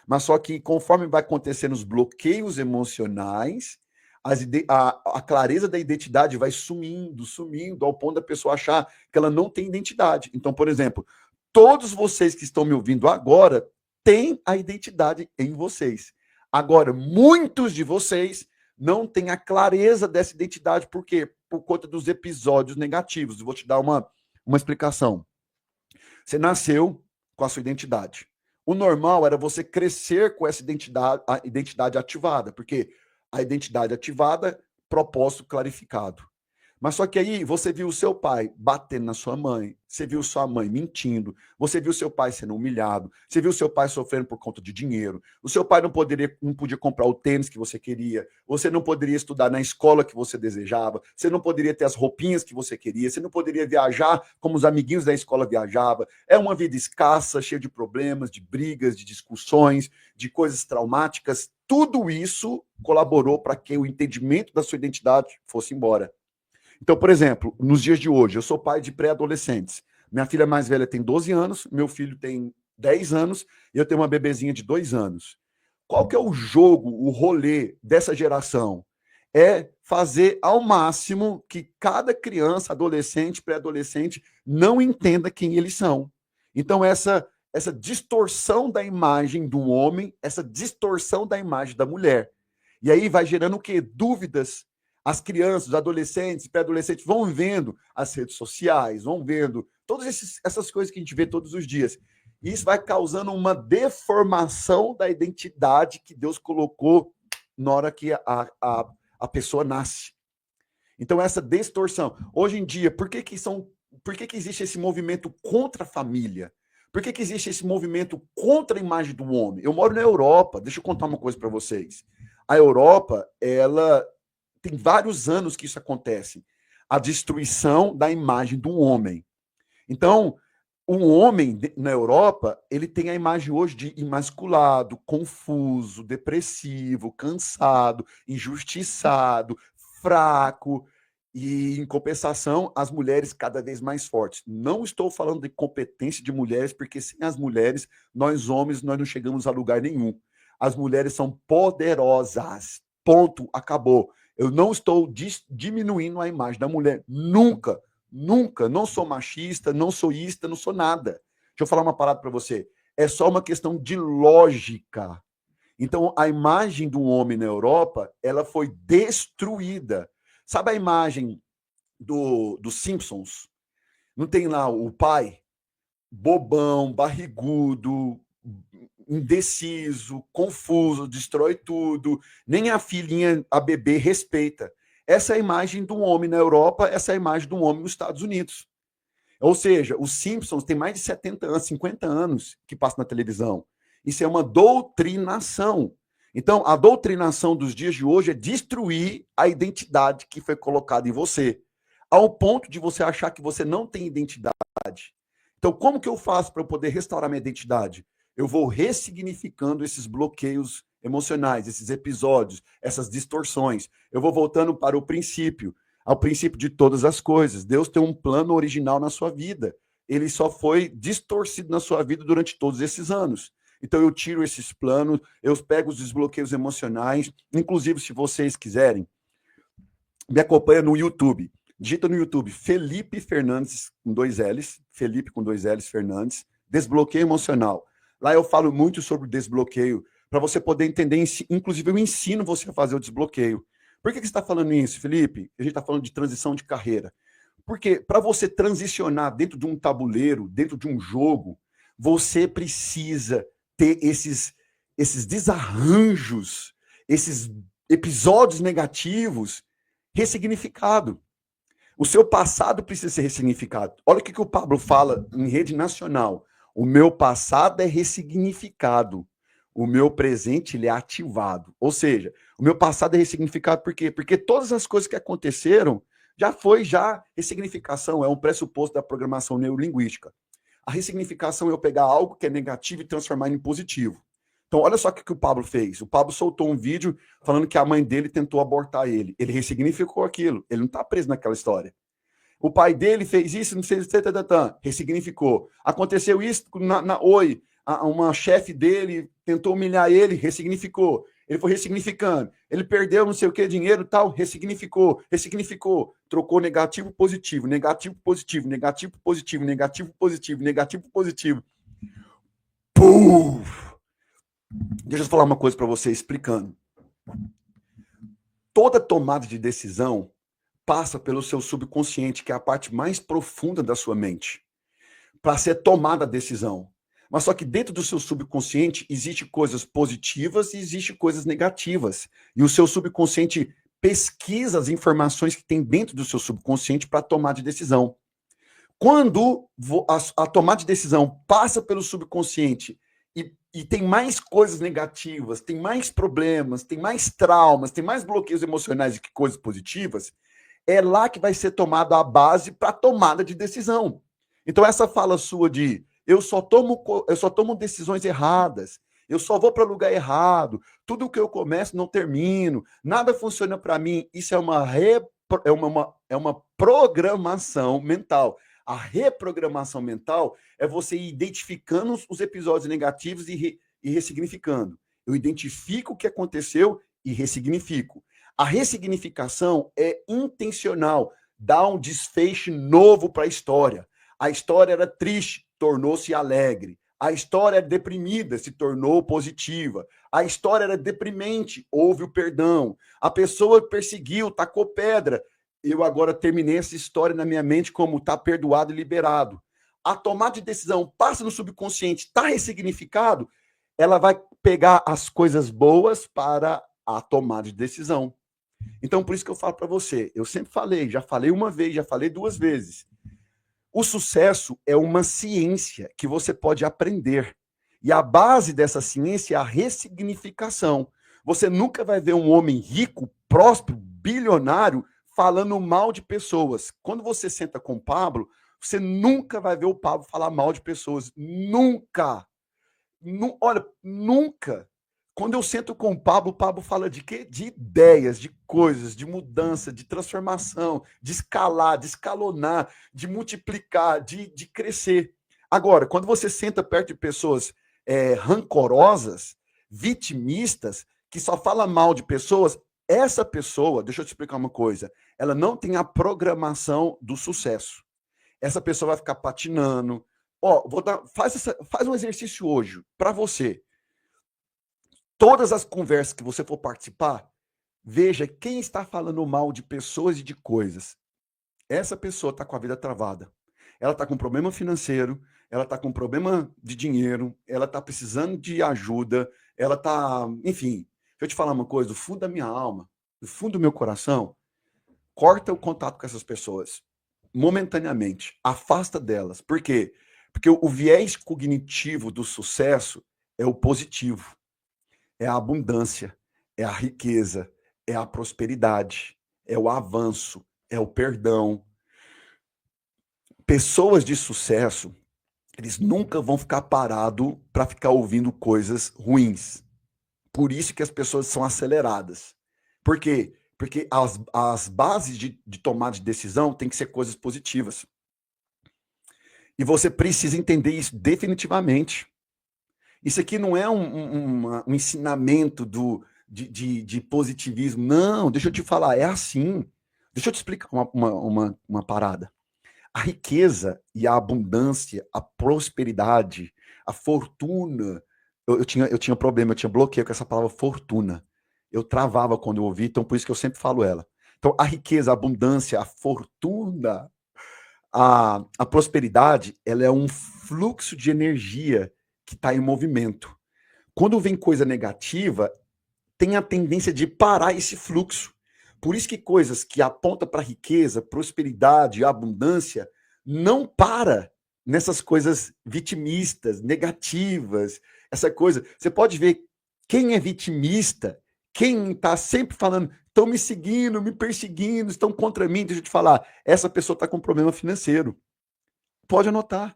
mas só que conforme vai acontecendo os bloqueios emocionais, a clareza da identidade vai sumindo, sumindo, ao ponto da pessoa achar que ela não tem identidade. Então, por exemplo, todos vocês que estão me ouvindo agora têm a identidade em vocês. Agora, muitos de vocês não têm a clareza dessa identidade. Por quê? Por conta dos episódios negativos. Eu vou te dar uma explicação. Você nasceu com a sua identidade. O normal era você crescer com essa identidade, a identidade ativada, porque a identidade ativada, propósito clarificado. Mas só que aí você viu o seu pai batendo na sua mãe, você viu sua mãe mentindo, você viu seu pai sendo humilhado, você viu seu pai sofrendo por conta de dinheiro, o seu pai não podia comprar o tênis que você queria, você não poderia estudar na escola que você desejava, você não poderia ter as roupinhas que você queria, você não poderia viajar como os amiguinhos da escola viajavam. É uma vida escassa, cheia de problemas, de brigas, de discussões, de coisas traumáticas. Tudo isso colaborou para que o entendimento da sua identidade fosse embora. Então, por exemplo, nos dias de hoje, eu sou pai de pré-adolescentes. Minha filha mais velha tem 12 anos, meu filho tem 10 anos e eu tenho uma bebezinha de 2 anos. Qual que é o jogo, o rolê dessa geração? É fazer ao máximo que cada criança, adolescente, pré-adolescente, não entenda quem eles são. Então, essa distorção da imagem do homem, essa distorção da imagem da mulher. E aí vai gerando o quê? Dúvidas. As crianças, os adolescentes, pré-adolescentes vão vendo as redes sociais, vão vendo todas essas coisas que a gente vê todos os dias. E isso vai causando uma deformação da identidade que Deus colocou na hora que a pessoa nasce. Então, essa distorção. Hoje em dia, por que existe esse movimento contra a família? Por que existe esse movimento contra a imagem do homem? Eu moro na Europa, deixa eu contar uma coisa para vocês. A Europa, ela tem vários anos que isso acontece. A destruição da imagem do homem. Então, o homem na Europa, ele tem a imagem hoje de imasculado, confuso, depressivo, cansado, injustiçado, fraco. E, em compensação, as mulheres cada vez mais fortes. Não estou falando de competência de mulheres, porque sem as mulheres, nós homens, nós não chegamos a lugar nenhum. As mulheres são poderosas. Ponto. Acabou. Eu não estou diminuindo a imagem da mulher. Nunca, nunca. Não sou machista, não sou ista, não sou nada. Deixa eu falar uma parada para você. É só uma questão de lógica. Então, a imagem do homem na Europa, ela foi destruída. Sabe a imagem dos Simpsons? Não tem lá o pai bobão, barrigudo, indeciso, confuso, destrói tudo, nem a filhinha, a bebê, respeita. Essa é a imagem do homem na Europa, essa é a imagem do homem nos Estados Unidos. Ou seja, os Simpsons têm mais de 70 anos, 50 anos que passa na televisão. Isso é uma doutrinação. Então, a doutrinação dos dias de hoje é destruir a identidade que foi colocada em você, ao ponto de você achar que você não tem identidade. Então, como que eu faço para eu poder restaurar minha identidade? Eu vou ressignificando esses bloqueios emocionais, esses episódios, essas distorções. Eu vou voltando para o princípio, ao princípio de todas as coisas. Deus tem um plano original na sua vida. Ele só foi distorcido na sua vida durante todos esses anos. Então eu tiro esses planos, eu pego os desbloqueios emocionais, inclusive se vocês quiserem, me acompanha no YouTube. Digita no YouTube Felipe Fernandes com 2 L's, Felipe com 2 L's Fernandes, desbloqueio emocional. Lá eu falo muito sobre o desbloqueio, para você poder entender, inclusive eu ensino você a fazer o desbloqueio. Por que você está falando isso, Felipe? A gente está falando de transição de carreira. Porque para você transicionar dentro de um tabuleiro, dentro de um jogo, você precisa ter esses desarranjos, esses episódios negativos ressignificado. O seu passado precisa ser ressignificado. Olha o que o Pablo fala em rede nacional. O meu passado é ressignificado. O meu presente ele é ativado. Ou seja, o meu passado é ressignificado por quê? Porque todas as coisas que aconteceram já foi ressignificação, é um pressuposto da programação neurolinguística. A ressignificação é eu pegar algo que é negativo e transformar em positivo. Então, olha só o que o Pablo fez. O Pablo soltou um vídeo falando que a mãe dele tentou abortar ele. Ele ressignificou aquilo. Ele não está preso naquela história. O pai dele fez isso, não fez isso, ressignificou. Aconteceu isso na Oi. Uma chefe dele tentou humilhar ele, ressignificou. Ele foi ressignificando. Ele perdeu não sei o que, dinheiro tal, ressignificou. Trocou negativo, positivo, negativo, positivo, negativo, positivo, negativo, positivo, negativo, positivo. Pum! Deixa eu falar uma coisa para você, explicando. Toda tomada de decisão passa pelo seu subconsciente, que é a parte mais profunda da sua mente, para ser tomada a decisão. Mas só que dentro do seu subconsciente existe coisas positivas e existe coisas negativas. E o seu subconsciente pesquisa as informações que tem dentro do seu subconsciente para tomar de decisão. Quando a tomada de decisão passa pelo subconsciente e tem mais coisas negativas, tem mais problemas, tem mais traumas, tem mais bloqueios emocionais do que coisas positivas, é lá que vai ser tomada a base para a tomada de decisão. Então, essa fala sua de eu só tomo decisões erradas, eu só vou para o lugar errado, tudo que eu começo não termino, nada funciona para mim, isso é uma programação mental. A reprogramação mental é você ir identificando os episódios negativos e ressignificando. Eu identifico o que aconteceu e ressignifico. A ressignificação é intencional, dá um desfecho novo para a história. A história era triste, tornou-se alegre. A história era deprimida, se tornou positiva. A história era deprimente, houve o perdão. A pessoa perseguiu, tacou pedra. Eu agora terminei essa história na minha mente como está perdoado e liberado. A tomada de decisão passa no subconsciente, está ressignificado, ela vai pegar as coisas boas para a tomada de decisão. Então, por isso que eu falo para você, eu sempre falei, já falei uma vez, já falei 2 vezes. O sucesso é uma ciência que você pode aprender. E a base dessa ciência é a ressignificação. Você nunca vai ver um homem rico, próspero, bilionário, falando mal de pessoas. Quando você senta com o Pablo, você nunca vai ver o Pablo falar mal de pessoas. Nunca. Olha, nunca. Quando eu sento com o Pablo fala de quê? De ideias, de coisas, de mudança, de transformação, de escalar, de escalonar, de multiplicar, de crescer. Agora, quando você senta perto de pessoas rancorosas, vitimistas, que só fala mal de pessoas, essa pessoa, deixa eu te explicar uma coisa, ela não tem a programação do sucesso. Essa pessoa vai ficar patinando. Faz um exercício hoje para você. Todas as conversas que você for participar, veja quem está falando mal de pessoas e de coisas. Essa pessoa está com a vida travada. Ela está com problema financeiro, ela está com problema de dinheiro, ela está precisando de ajuda, ela está... Enfim, deixa eu te falar uma coisa, do fundo da minha alma, do fundo do meu coração, corta o contato com essas pessoas. Momentaneamente. Afasta delas. Por quê? Porque o viés cognitivo do sucesso é o positivo. É a abundância, é a riqueza, é a prosperidade, é o avanço, é o perdão. Pessoas de sucesso, eles nunca vão ficar parados para ficar ouvindo coisas ruins. Por isso que as pessoas são aceleradas. Por quê? Porque as bases de tomada de decisão têm que ser coisas positivas. E você precisa entender isso definitivamente. Isso aqui não é um ensinamento de positivismo. Não, deixa eu te falar, é assim. Deixa eu te explicar uma parada. A riqueza e a abundância, a prosperidade, a fortuna. Eu tinha problema, eu tinha bloqueio com essa palavra fortuna. Eu travava quando eu ouvi, então por isso que eu sempre falo ela. Então, a riqueza, a abundância, a fortuna, a prosperidade, ela é um fluxo de energia que está em movimento. Quando vem coisa negativa, tem a tendência de parar esse fluxo. Por isso que coisas que apontam para riqueza, prosperidade, abundância, não para nessas coisas vitimistas, negativas, essa coisa. Você pode ver quem é vitimista, quem está sempre falando, estão me seguindo, me perseguindo, estão contra mim, deixa eu te falar, essa pessoa está com problema financeiro. Pode anotar.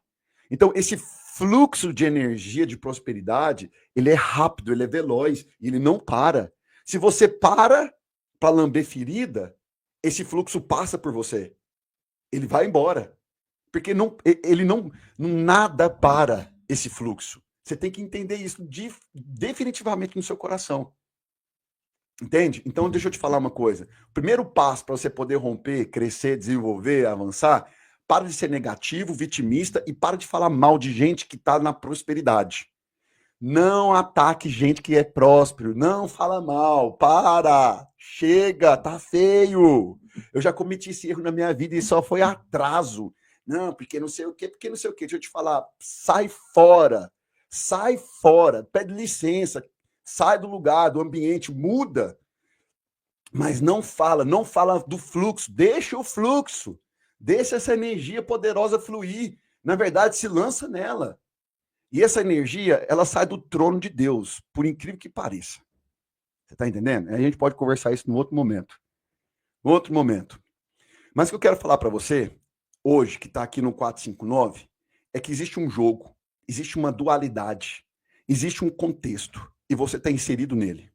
Então, esse fluxo de energia, de prosperidade, ele é rápido, ele é veloz, e ele não para. Se você para lamber ferida, esse fluxo passa por você. Ele vai embora. Porque ele não nada para esse fluxo. Você tem que entender isso definitivamente no seu coração. Entende? Então, deixa eu te falar uma coisa. O primeiro passo para você poder romper, crescer, desenvolver, avançar, para de ser negativo, vitimista e para de falar mal de gente que está na prosperidade. Não ataque gente que é próspero. Não fala mal. Para. Chega. Tá feio. Eu já cometi esse erro na minha vida e só foi atraso. Não, porque não sei o quê, porque não sei o quê. Deixa eu te falar. Sai fora. Sai fora. Pede licença. Sai do lugar, do ambiente. Muda. Mas não fala do fluxo. Deixa o fluxo. Deixa essa energia poderosa fluir. Na verdade, se lança nela. E essa energia, ela sai do trono de Deus, por incrível que pareça. Você está entendendo? A gente pode conversar isso no outro momento. No outro momento. Mas o que eu quero falar para você, hoje, que está aqui no 459, é que existe um jogo, existe uma dualidade, existe um contexto, e você está inserido nele.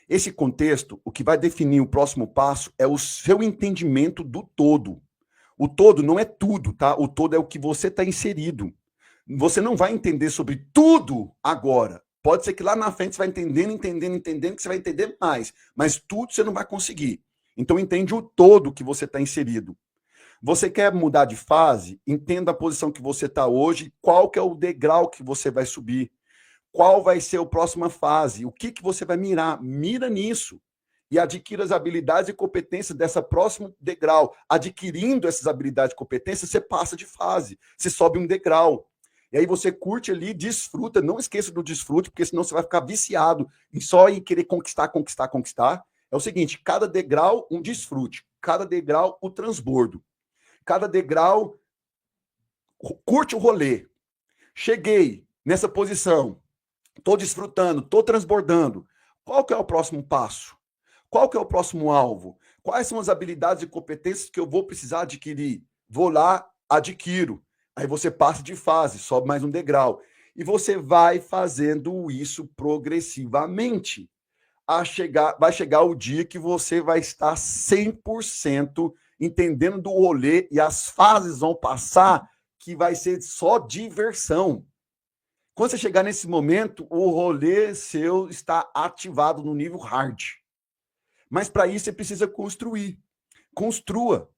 Esse contexto, o que vai definir o próximo passo é o seu entendimento do todo. O todo não é tudo, tá? O todo é o que você está inserido. Você não vai entender sobre tudo agora. Pode ser que lá na frente você vai entendendo, que você vai entender mais. Mas tudo você não vai conseguir. Então entende o todo que você está inserido. Você quer mudar de fase? Entenda a posição que você está hoje, qual que é o degrau que você vai subir. Qual vai ser a próxima fase? O que você vai mirar? Mira nisso. E adquira as habilidades e competências dessa próximo degrau. Adquirindo essas habilidades e competências, você passa de fase. Você sobe um degrau. E aí você curte ali, desfruta. Não esqueça do desfrute, porque senão você vai ficar viciado em só ir querer conquistar. É o seguinte, cada degrau, um desfrute. Cada degrau, o transbordo. Cada degrau, curte o rolê. Cheguei nessa posição. Estou desfrutando, estou transbordando. Qual que é o próximo passo? Qual que é o próximo alvo? Quais são as habilidades e competências que eu vou precisar adquirir? Vou lá, adquiro. Aí você passa de fase, sobe mais um degrau. E você vai fazendo isso progressivamente. Vai chegar o dia que você vai estar 100% entendendo do rolê e as fases vão passar que vai ser só diversão. Quando você chegar nesse momento, o rolê seu está ativado no nível hard. Mas para isso você precisa construir. Construa.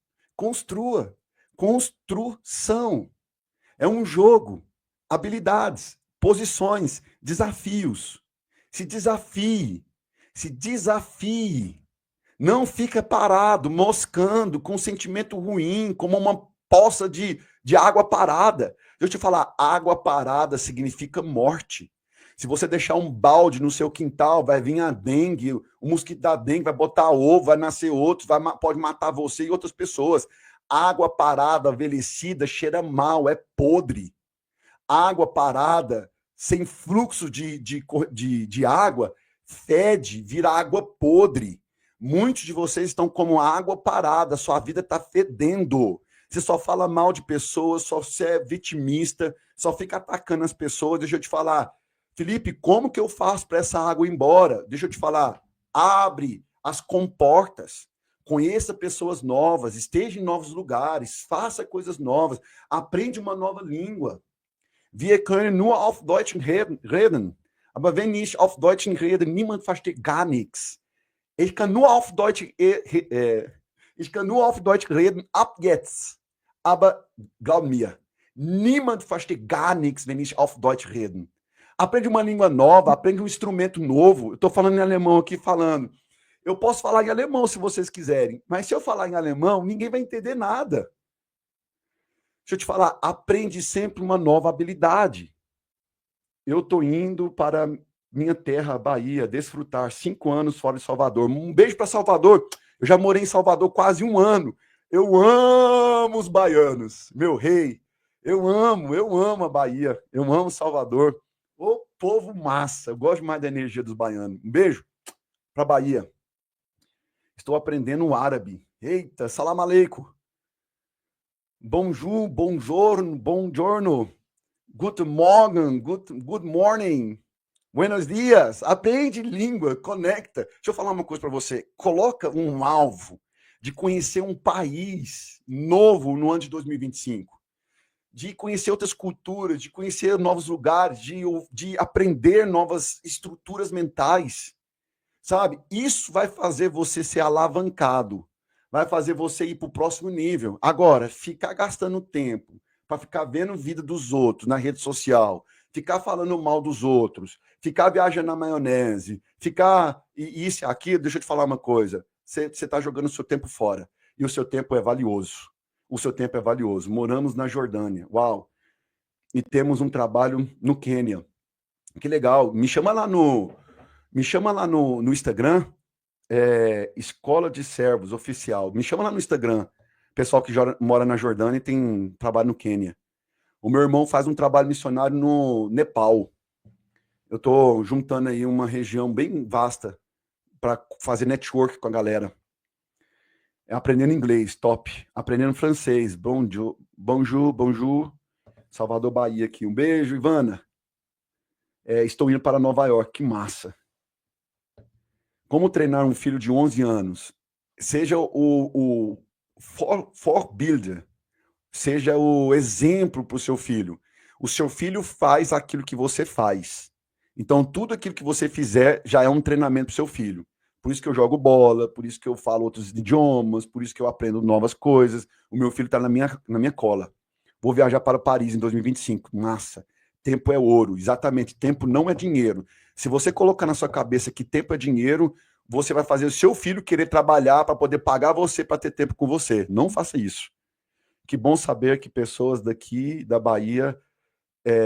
Construção. É um jogo. Habilidades, posições, desafios. Se desafie. Não fica parado, moscando, com um sentimento ruim, como uma poça de água parada. Deixa eu te falar, água parada significa morte. Se você deixar um balde no seu quintal, vai vir a dengue, o mosquito da dengue vai botar ovo, vai nascer outro, pode matar você e outras pessoas. Água parada, envelhecida, cheira mal, é podre. Água parada, sem fluxo de água, fede, vira água podre. Muitos de vocês estão como água parada, sua vida está fedendo. Você só fala mal de pessoas, só você é vitimista, só fica atacando as pessoas. Deixa eu te falar, Felipe, como que eu faço para essa água ir embora? Deixa eu te falar, abre as comportas, conheça pessoas novas, esteja em novos lugares, faça coisas novas, aprende uma nova língua. Wir können nur auf Deutsch reden. Aber wenn ich auf Deutsch rede, niemand versteht gar nichts. Ich kann nur auf Deutsch reden ab jetzt. Aber glaub mir, niemand versteht gar nichts, wenn ich auf Deutsch rede. Aprende uma língua nova, aprende um instrumento novo. Eu estou falando em alemão aqui, falando. Eu posso falar em alemão se vocês quiserem, mas se eu falar em alemão, ninguém vai entender nada. Deixa eu te falar, aprende sempre uma nova habilidade. Eu estou indo para minha terra, Bahia, desfrutar 5 anos fora de Salvador. Um beijo para Salvador. Eu já morei em Salvador quase 1 ano. Eu amo os baianos, meu rei. Eu amo a Bahia. Eu amo Salvador. Ô povo massa. Eu gosto mais da energia dos baianos. Um beijo para Bahia. Estou aprendendo o árabe. Eita, salam aleikum. Bonjour, buongiorno, buongiorno. Good morning, good morning. Buenos dias. Aprende língua, conecta. Deixa eu falar uma coisa para você. Coloca um alvo de conhecer um país novo no ano de 2025. De conhecer outras culturas, de conhecer novos lugares, de aprender novas estruturas mentais. Sabe? Isso vai fazer você ser alavancado. Vai fazer você ir para o próximo nível. Agora, ficar gastando tempo para ficar vendo a vida dos outros na rede social, ficar falando mal dos outros, ficar viajando na maionese, ficar isso e aquilo, deixa eu te falar uma coisa. Você está jogando o seu tempo fora. E o seu tempo é valioso. O seu tempo é valioso. Moramos na Jordânia. Uau! E temos um trabalho no Quênia. Que legal. Me chama lá no Instagram. Escola de Servos Oficial. Me chama lá no Instagram. Pessoal que mora na Jordânia e tem trabalho no Quênia. O meu irmão faz um trabalho missionário no Nepal. Eu estou juntando aí uma região bem vasta para fazer network com a galera. Aprendendo inglês, top. Aprendendo francês, bonjour, bonjour, bonjour. Salvador, Bahia aqui. Um beijo, Ivana. Estou indo para Nova York, que massa. Como treinar um filho de 11 anos? Seja o forbilder, seja o exemplo para o seu filho. O seu filho faz aquilo que você faz. Então, tudo aquilo que você fizer já é um treinamento para o seu filho. Por isso que eu jogo bola, por isso que eu falo outros idiomas, por isso que eu aprendo novas coisas. O meu filho está na minha cola. Vou viajar para Paris em 2025. Massa. Tempo é ouro. Exatamente. Tempo não é dinheiro. Se você colocar na sua cabeça que tempo é dinheiro, você vai fazer o seu filho querer trabalhar para poder pagar você para ter tempo com você. Não faça isso. Que bom saber que pessoas daqui da Bahia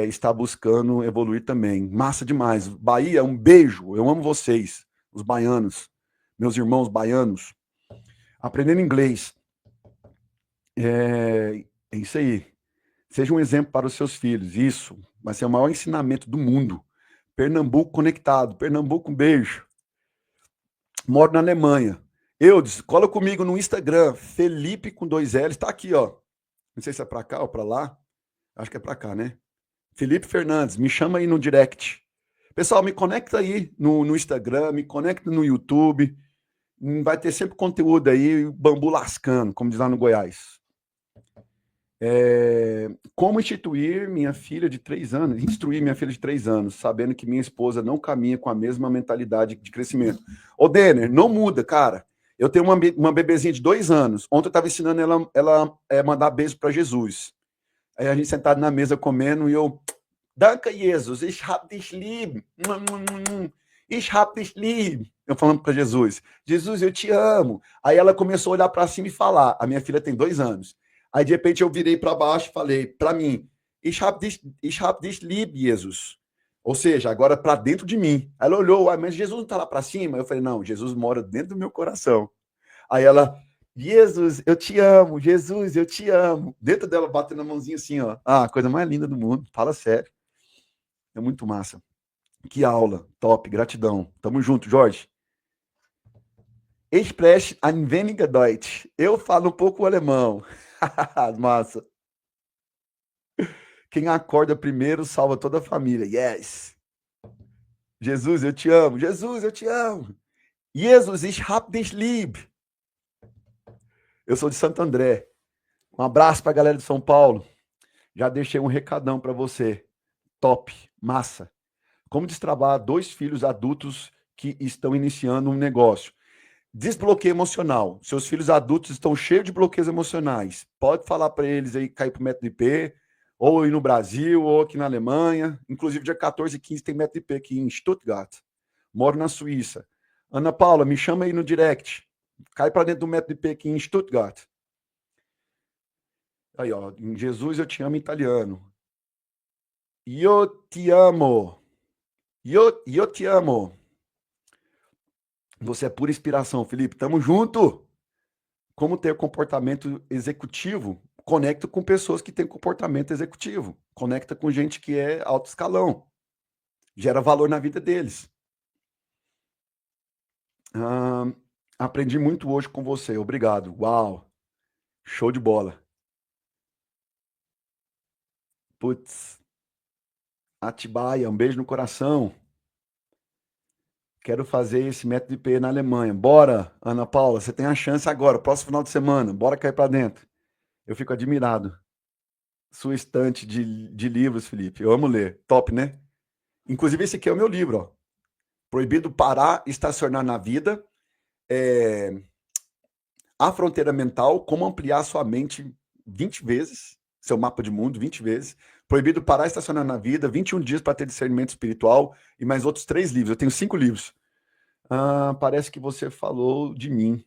está buscando evoluir também. Massa demais. Bahia, um beijo. Eu amo vocês, os baianos, meus irmãos baianos. Aprendendo inglês. É isso aí. Seja um exemplo para os seus filhos. Isso vai ser o maior ensinamento do mundo. Pernambuco conectado. Pernambuco, um beijo. Moro na Alemanha. Eudes, cola comigo no Instagram. Felipe com 2 L's. Tá aqui, ó. Não sei se é para cá ou para lá. Acho que é para cá, né? Felipe Fernandes, me chama aí no direct. Pessoal, me conecta aí no Instagram, me conecta no YouTube. Vai ter sempre conteúdo aí, bambu lascando, como diz lá no Goiás. Como instruir minha filha de 3 anos, sabendo que minha esposa não caminha com a mesma mentalidade de crescimento. Ô, Denner, não muda, cara. Eu tenho uma bebezinha de 2 anos. Ontem eu estava ensinando ela mandar beijo para Jesus. Aí a gente sentado na mesa comendo e eu... Danke, Jesus, ich hab dich lieb. Ich hab dich lieb. Eu falando para Jesus. Jesus, eu te amo. Aí ela começou a olhar para cima e falar. A minha filha tem 2 anos. Aí, de repente, eu virei para baixo e falei para mim, ich hab dich lieb, Jesus. Ou seja, agora para dentro de mim. Ela olhou, mas Jesus não está lá para cima? Eu falei, não, Jesus mora dentro do meu coração. Aí ela, Jesus, eu te amo, Jesus, eu te amo. Dentro dela, batendo a mãozinha assim, ó. Ah, a coisa mais linda do mundo, fala sério. É muito massa. Que aula, top, gratidão. Tamo junto, Jorge. Ich spreche ein wenig Deutsch. Eu falo um pouco alemão. Massa. Quem acorda primeiro salva toda a família. Yes. Jesus, eu te amo. Jesus, eu te amo. Jesus, ich hab dich lieb. Eu sou de Santo André. Um abraço para a galera de São Paulo. Já deixei um recadão para você. Top, massa. Como destravar 2 filhos adultos que estão iniciando um negócio. Desbloqueio emocional. Seus filhos adultos estão cheios de bloqueios emocionais. Pode falar para eles aí cair pro método IP, ou aí no Brasil, ou aqui na Alemanha. Inclusive, dia 14 e 15 tem método IP aqui em Stuttgart. Moro na Suíça. Ana Paula, me chama aí no direct. Cai para dentro do método IP aqui em Stuttgart. Aí, ó, em Jesus eu te amo em italiano. Io te amo. Io te amo. Você é pura inspiração, Felipe. Tamo junto. Como ter comportamento executivo? Conecta com pessoas que têm comportamento executivo. Conecta com gente que é alto escalão. Gera valor na vida deles. Aprendi muito hoje com você. Obrigado. Uau. Show de bola. Putz. Atibaia, um beijo no coração. Quero fazer esse método IP na Alemanha. Bora, Ana Paula, você tem a chance agora, próximo final de semana. Bora cair para dentro. Eu fico admirado. Sua estante de livros, Felipe. Eu amo ler. Top, né? Inclusive, esse aqui é o meu livro, ó. Proibido parar, estacionar na vida. A fronteira mental, como ampliar sua mente 20 vezes, seu mapa de mundo 20 vezes. Proibido parar, estacionar na vida, 21 dias para ter discernimento espiritual e mais outros 3 livros. Eu tenho 5 livros. Parece que você falou de mim.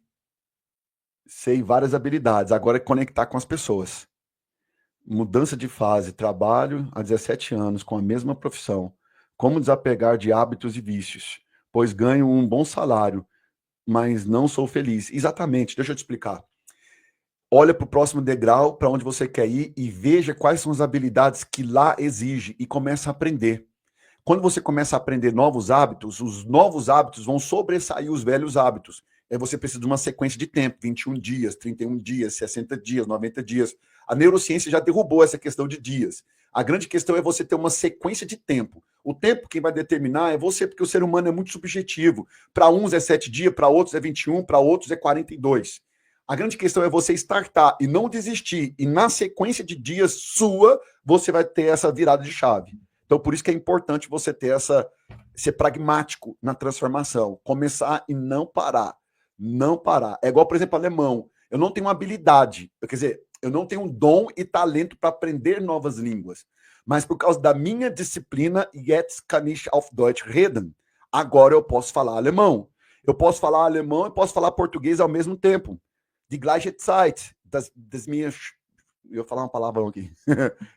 Sei várias habilidades. Agora é conectar com as pessoas. Mudança de fase. Trabalho há 17 anos com a mesma profissão. Como desapegar de hábitos e vícios? Pois ganho um bom salário, mas não sou feliz. Exatamente, deixa eu te explicar. Olha para o próximo degrau, para onde você quer ir e veja quais são as habilidades que lá exige e começa a aprender. Quando você começa a aprender novos hábitos, os novos hábitos vão sobressair os velhos hábitos. Aí você precisa de uma sequência de tempo, 21 dias, 31 dias, 60 dias, 90 dias. A neurociência já derrubou essa questão de dias. A grande questão é você ter uma sequência de tempo. O tempo quem vai determinar é você, porque o ser humano é muito subjetivo. Para uns é 7 dias, para outros é 21, para outros é 42. A grande questão é você startar e não desistir. E na sequência de dias sua, você vai ter essa virada de chave. Então, por isso que é importante você ter ser pragmático na transformação. Começar e não parar. Não parar. É igual, por exemplo, alemão. Eu não tenho habilidade, quer dizer, eu não tenho dom e talento para aprender novas línguas. Mas por causa da minha disciplina, jetzt kann ich auf Deutsch reden. Agora eu posso falar alemão. Eu posso falar alemão e posso falar português ao mesmo tempo. Die gleiche Zeit. Das minhas... Eu vou falar uma palavrão aqui.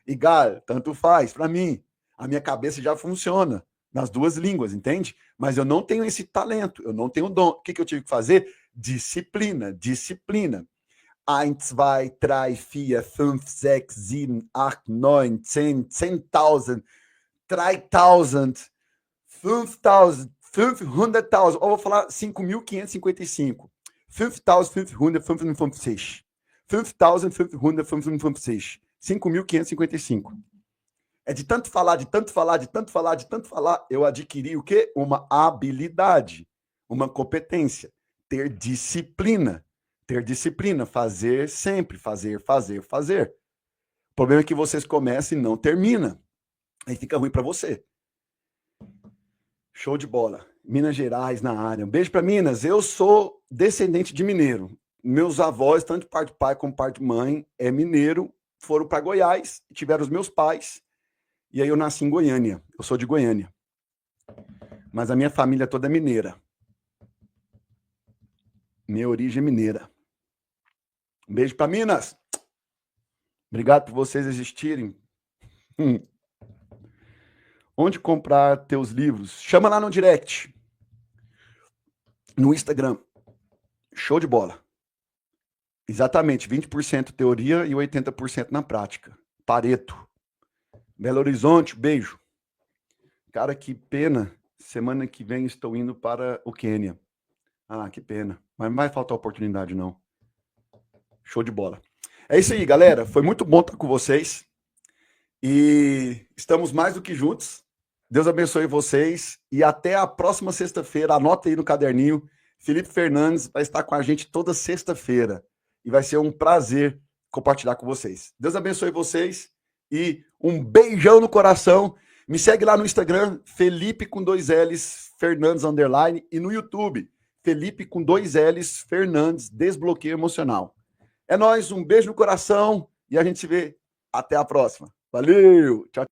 Egal, tanto faz para mim. A minha cabeça já funciona nas 2 línguas, entende? Mas eu não tenho esse talento, eu não tenho dom. O que eu tive que fazer? Disciplina, disciplina. 1, 2, 3, 4, 5, 6, 7, 8, 9, 10, 10.000, 3.000, 5.000, 500.000. Ou vou falar 5.555. 5.555. 5.555. 5.555. É de tanto falar, de tanto falar, de tanto falar, de tanto falar, eu adquiri o quê? Uma habilidade, uma competência. Ter disciplina. Ter disciplina, fazer sempre, fazer. O problema é que vocês começam e não terminam. Aí fica ruim para você. Show de bola. Minas Gerais na área. Um beijo para Minas. Eu sou descendente de mineiro. Meus avós, tanto de parte de pai como parte de mãe, é mineiro. Foram para Goiás, tiveram os meus pais. E aí eu nasci em Goiânia. Eu sou de Goiânia. Mas a minha família toda é mineira. Minha origem é mineira. Um beijo para Minas. Obrigado por vocês existirem. Onde comprar teus livros? Chama lá no direct. No Instagram. Show de bola. Exatamente, 20% teoria e 80% na prática. Pareto. Belo Horizonte, beijo. Cara, que pena. Semana que vem estou indo para o Quênia. Que pena. Mas não vai faltar oportunidade, não. Show de bola. É isso aí, galera. Foi muito bom estar com vocês. E estamos mais do que juntos. Deus abençoe vocês. E até a próxima sexta-feira. Anota aí no caderninho. Felipe Fernandes vai estar com a gente toda sexta-feira. E vai ser um prazer compartilhar com vocês. Deus abençoe vocês. E um beijão no coração. Me segue lá no Instagram, Felipe com 2Ls, Fernandes _ e no YouTube, Felipe com 2Ls, Fernandes, Desbloqueio Emocional. É nóis, um beijo no coração e a gente se vê. Até a próxima. Valeu! Tchau.